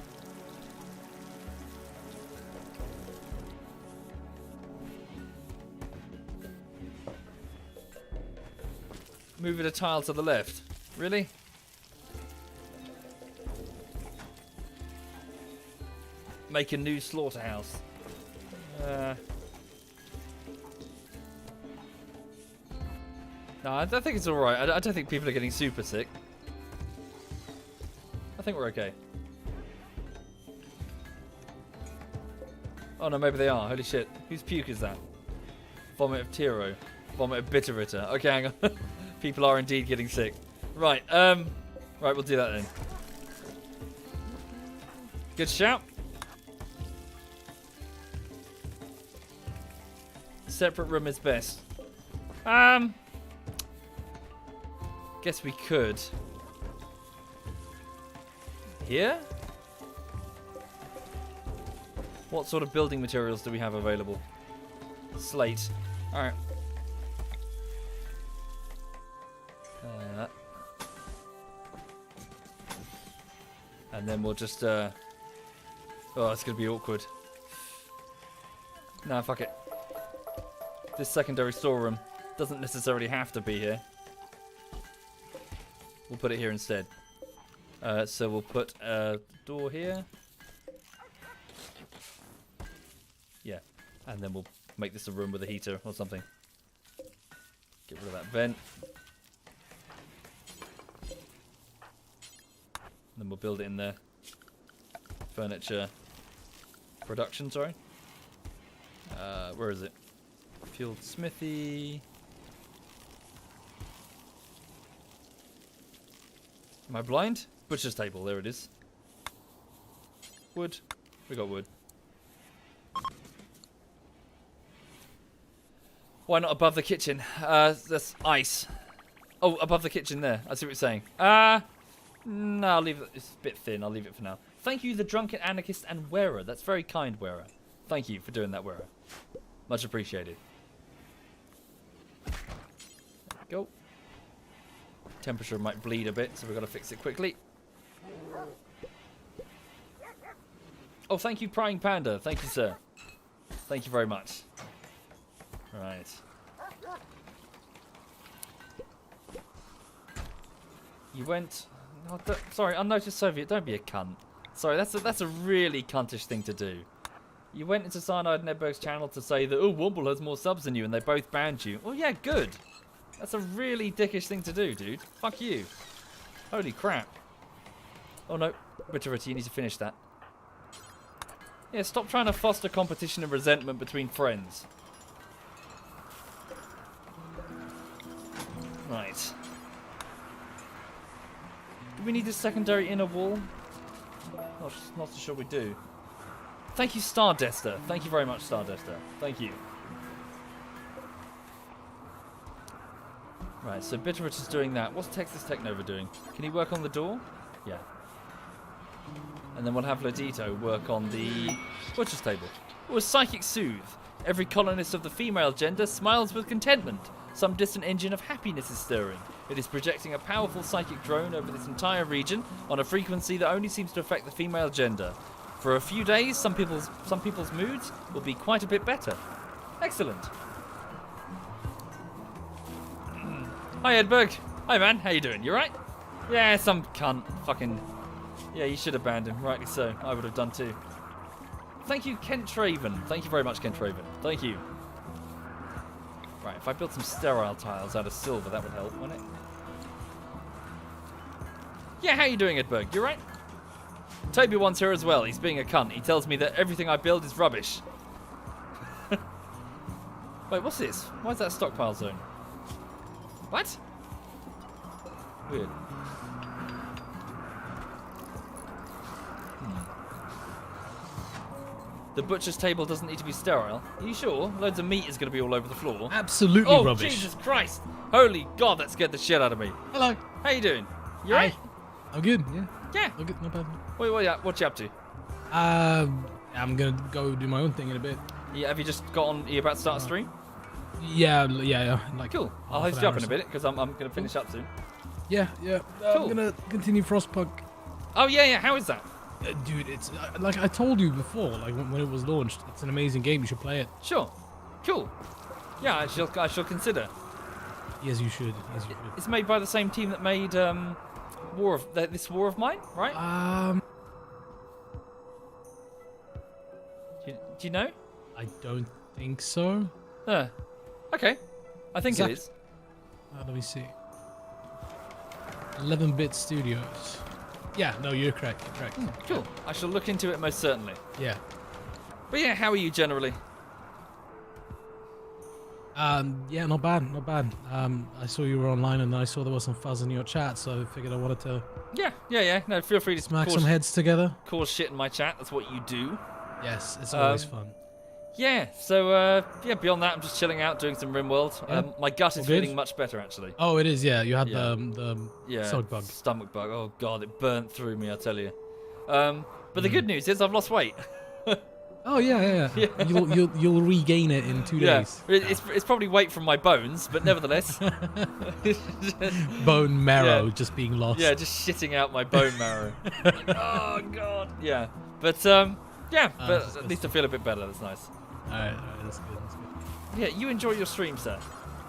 Move it a tile to the left. Really? Make a new slaughterhouse. No, I think it's alright. I don't think people are getting super sick. I think we're okay. Oh no, maybe they are. Holy shit. Whose puke is that? Vomit of Tiro. Vomit of Bitterritter. Okay, hang on. People are indeed getting sick. Right, right, we'll do that then. Good shout. Separate room is best. Guess we could. Here? What sort of building materials do we have available? Slate. Alright. And then we'll just, oh, it's going to be awkward. Nah, fuck it. This secondary storeroom doesn't necessarily have to be here. We'll put it here instead. So we'll put a door here. Yeah. And then we'll make this a room with a heater or something. Get rid of that vent. Then we'll build it in there. Furniture production, sorry. Where is it? Fueled smithy. Am I blind? Butcher's table, there it is. Wood. We got wood. Why not above the kitchen? That's ice. Oh, above the kitchen there. I see what you're saying. No, I'll leave it. It's a bit thin. I'll leave it for now. Thank you, the Drunken Anarchist and Wearer. That's very kind, Wearer. Thank you for doing that, Wearer. Much appreciated. There we go. temperature might bleed a bit, so we've got to fix it quickly. Oh, thank you, Prying Panda. Thank you, sir. Thank you very much. Right. You went... Oh, sorry, unnoticed Soviet. Don't be a cunt. Sorry, that's a really cuntish thing to do. You went into Cyanide and Edberg's channel to say that, oh, Womble has more subs than you, and they both banned you. Oh, yeah, good. That's a really dickish thing to do, dude. Fuck you. Holy crap. Oh, no. Bitterity, you need to finish that. Yeah, stop trying to foster competition and resentment between friends. Right. Do we need a secondary inner wall? Not so sure we do. Thank you, Stardester. Thank you very much, Stardester. Thank you. Right, so Bitterich is doing that. What's Texas Technova doing? Can he work on the door? Yeah. And then we'll have Lodito work on the butcher's table. Oh, a psychic soothe. Every colonist of the female gender smiles with contentment. Some distant engine of happiness is stirring. It is projecting a powerful psychic drone over this entire region on a frequency that only seems to affect the female gender. For a few days, some people's moods will be quite a bit better. Excellent. Hi, Edberg. Hi, man. How you doing? You right? Yeah, some cunt. Fucking... Yeah, you should have banned him. Rightly so. I would have done too. Thank you, Kent Traven. Thank you very much, Kent Traven. Thank you. Right, if I built some sterile tiles out of silver, that would help, wouldn't it? Yeah, how you doing, Edberg? You right? Toby wants here as well. He's being a cunt. He tells me that everything I build is rubbish. Wait, what's this? Why is that a stockpile zone? What? Weird. The butcher's table doesn't need to be sterile. Are you sure? Loads of meat is going to be all over the floor. Absolutely rubbish. Oh, Jesus Christ. Holy God, that scared the shit out of me. Hello. How you doing? You right? I'm good, yeah. Yeah. I'm good, not bad. Wait, what you up to? I'm going to go do my own thing in a bit. Yeah, have you just got on? Are you about to start a stream? Yeah. Like cool. I'll host you up in a bit because I'm going to finish up soon. Yeah. Cool. I'm going to continue Frostpunk. Oh, yeah. How is that? Dude, it's like I told you before, like when it was launched, it's an amazing game. You should play it. Sure. Cool. Yeah, I shall consider. Yes, you should. Yes, you should. It's made by the same team that made War of Mine, right? Do you know? I don't think so. Okay. I think it is. Let me see. 11-bit Studios. Yeah, no, you're correct. You're correct. Cool. I shall look into it most certainly. Yeah. But yeah, how are you generally? Yeah, not bad. I saw you were online and I saw there was some fuzz in your chat, so I figured I wanted to... Yeah. No, feel free to smack some heads together. Cause shit in my chat. That's what you do. Yes, it's always fun. Yeah, so, beyond that, I'm just chilling out, doing some Rimworld. Yeah. My gut is feeling much better, actually. Oh, it is, yeah. You had the stomach bug. Stomach bug. Oh, God, it burnt through me, I tell you. But the good news is I've lost weight. Oh, yeah. You'll regain it in 2 days. It's probably weight from my bones, but nevertheless. Bone marrow just being lost. Yeah, just shitting out my bone marrow. Oh, God. Yeah. But, at least I feel a bit better. That's nice. Alright, that's good. Yeah, you enjoy your stream, sir.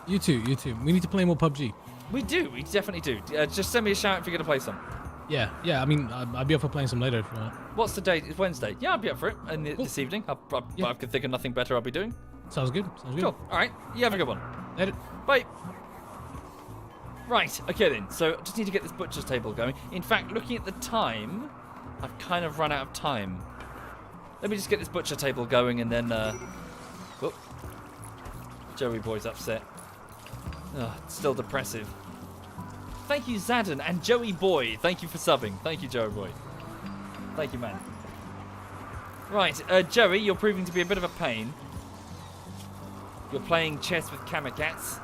You too. We need to play more PUBG. We definitely do. Just send me a shout if you're going to play some. Yeah. I mean, I'll be up for playing some later if you want. What's the date? It's Wednesday. Yeah, I'll be up for it. And this evening, I can think of nothing better I'll be doing. Sounds good. Cool. All right. You have a good one. Later. Bye. Right. Okay then. So I just need to get this butcher's table going. In fact, looking at the time, I've kind of run out of time. Let me just get this butcher table going and then... Whoop. Joey boy's upset. It's still depressive. Thank you, Zadden and Joey Boy. Thank you for subbing. Thank you, Joey Boy. Thank you, man. Right, Joey, you're proving to be a bit of a pain. You're playing chess with Kamikats.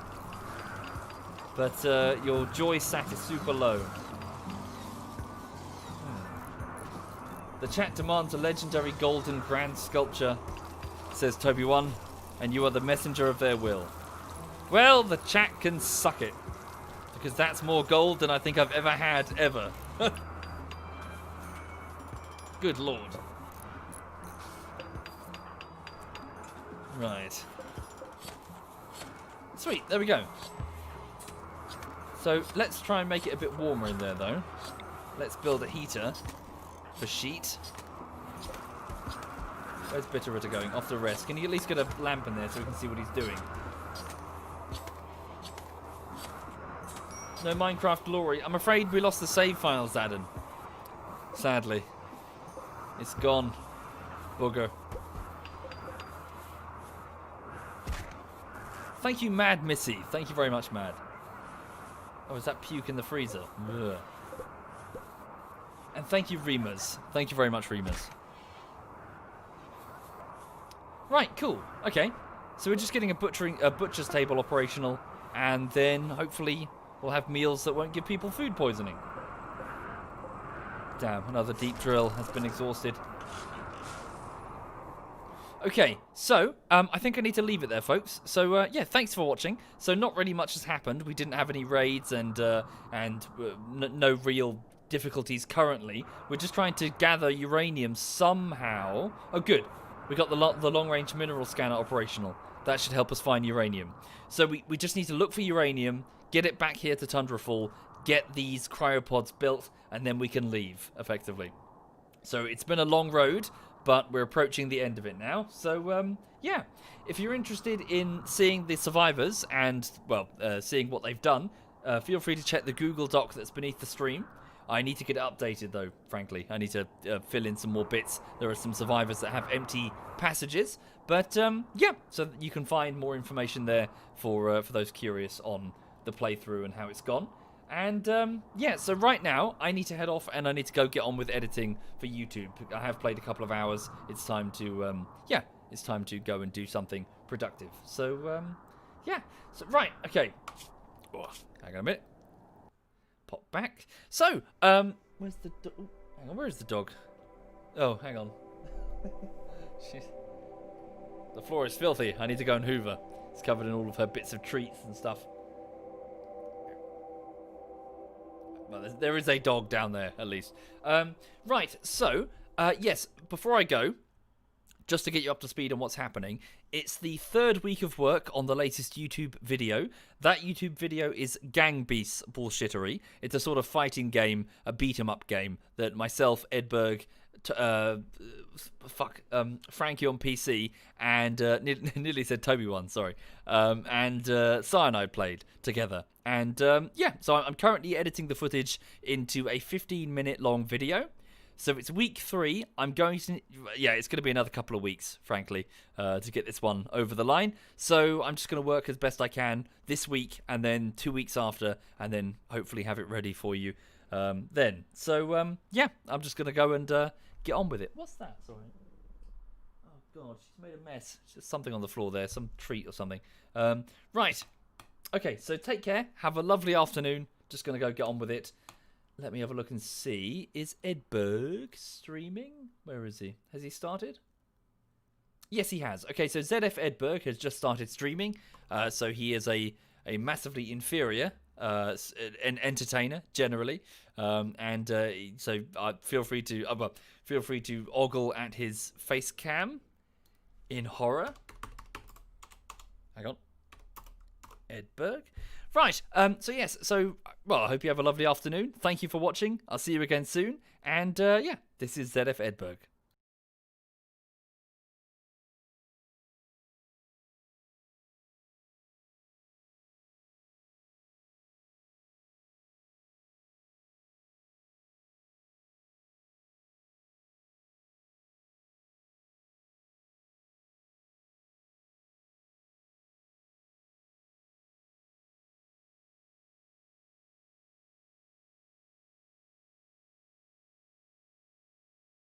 But your joy stat is super low. The chat demands a legendary golden grand sculpture, says Toby1, and you are the messenger of their will. Well, the chat can suck it. Because that's more gold than I think I've ever had, ever. Good lord. Right. Sweet, there we go. So let's try and make it a bit warmer in there, though. Let's build a heater for sheet. Where's Bitterritter going? Off to rest. Can you at least get a lamp in there so we can see what he's doing? No Minecraft glory. I'm afraid we lost the save files, Adam. Sadly. It's gone. Booger. Thank you, Mad Missy. Thank you very much, Mad. Oh, is that puke in the freezer? Ugh. And thank you, Remus. Thank you very much, Remus. Right, cool. Okay. So we're just getting a butcher's table operational, and then hopefully we'll have meals that won't give people food poisoning. Damn, another deep drill has been exhausted. Okay, so I think I need to leave it there, folks. So yeah, thanks for watching. So not really much has happened. We didn't have any raids and no real difficulties currently. We're just trying to gather uranium somehow. Oh, good. We got the long-range mineral scanner operational. That should help us find uranium. So we just need to look for uranium, get it back here to Tundrafall, get these cryopods built, and then we can leave, effectively. So it's been a long road, but we're approaching the end of it now. So, yeah, if you're interested in seeing the survivors and, well, seeing what they've done, feel free to check the Google Doc that's beneath the stream. I need to get it updated, though, frankly. I need to fill in some more bits. There are some survivors that have empty passages. But, yeah, so you can find more information there for those curious on the playthrough and how it's gone. And, yeah, so right now, I need to head off and I need to go get on with editing for YouTube. I have played a couple of hours. It's time to, yeah, it's time to go and do something productive. So, yeah. So, right, okay. Oh, hang on a minute. Pop back. So, where's the dog? Hang on, where is the dog? Oh, hang on. The floor is filthy. I need to go and hoover. It's covered in all of her bits of treats and stuff. Well, there is a dog down there, at least. Right, so, yes, before I go, just to get you up to speed on what's happening, it's the third week of work on the latest YouTube video. That YouTube video is Gang Beasts Bullshittery. It's a sort of fighting game, a beat-em-up game that myself, Edberg, Frankie on PC, and nearly said Toby one, sorry, and Cyanide played together. And yeah, so I'm currently editing the footage into a 15-minute long video. So it's week 3. I'm going to, yeah, it's going to be another couple of weeks, frankly, to get this one over the line. So I'm just going to work as best I can this week and then 2 weeks after, and then hopefully have it ready for you then. So yeah, I'm just going to go and get on with it. What's that? Sorry. Oh God, she's made a mess. It's just something on the floor there, some treat or something. Right. Okay, so take care. Have a lovely afternoon. Just going to go get on with it. Let me have a look and see. Is Edberg streaming? Where is he? Has he started? Yes, he has. Okay, so ZF Edberg has just started streaming. So he is a massively inferior an entertainer generally. So feel free to ogle at his face cam in horror. Hang on. Edberg. Right, so yes, well, I hope you have a lovely afternoon. Thank you for watching. I'll see you again soon. And, yeah, this is ZF Edberg.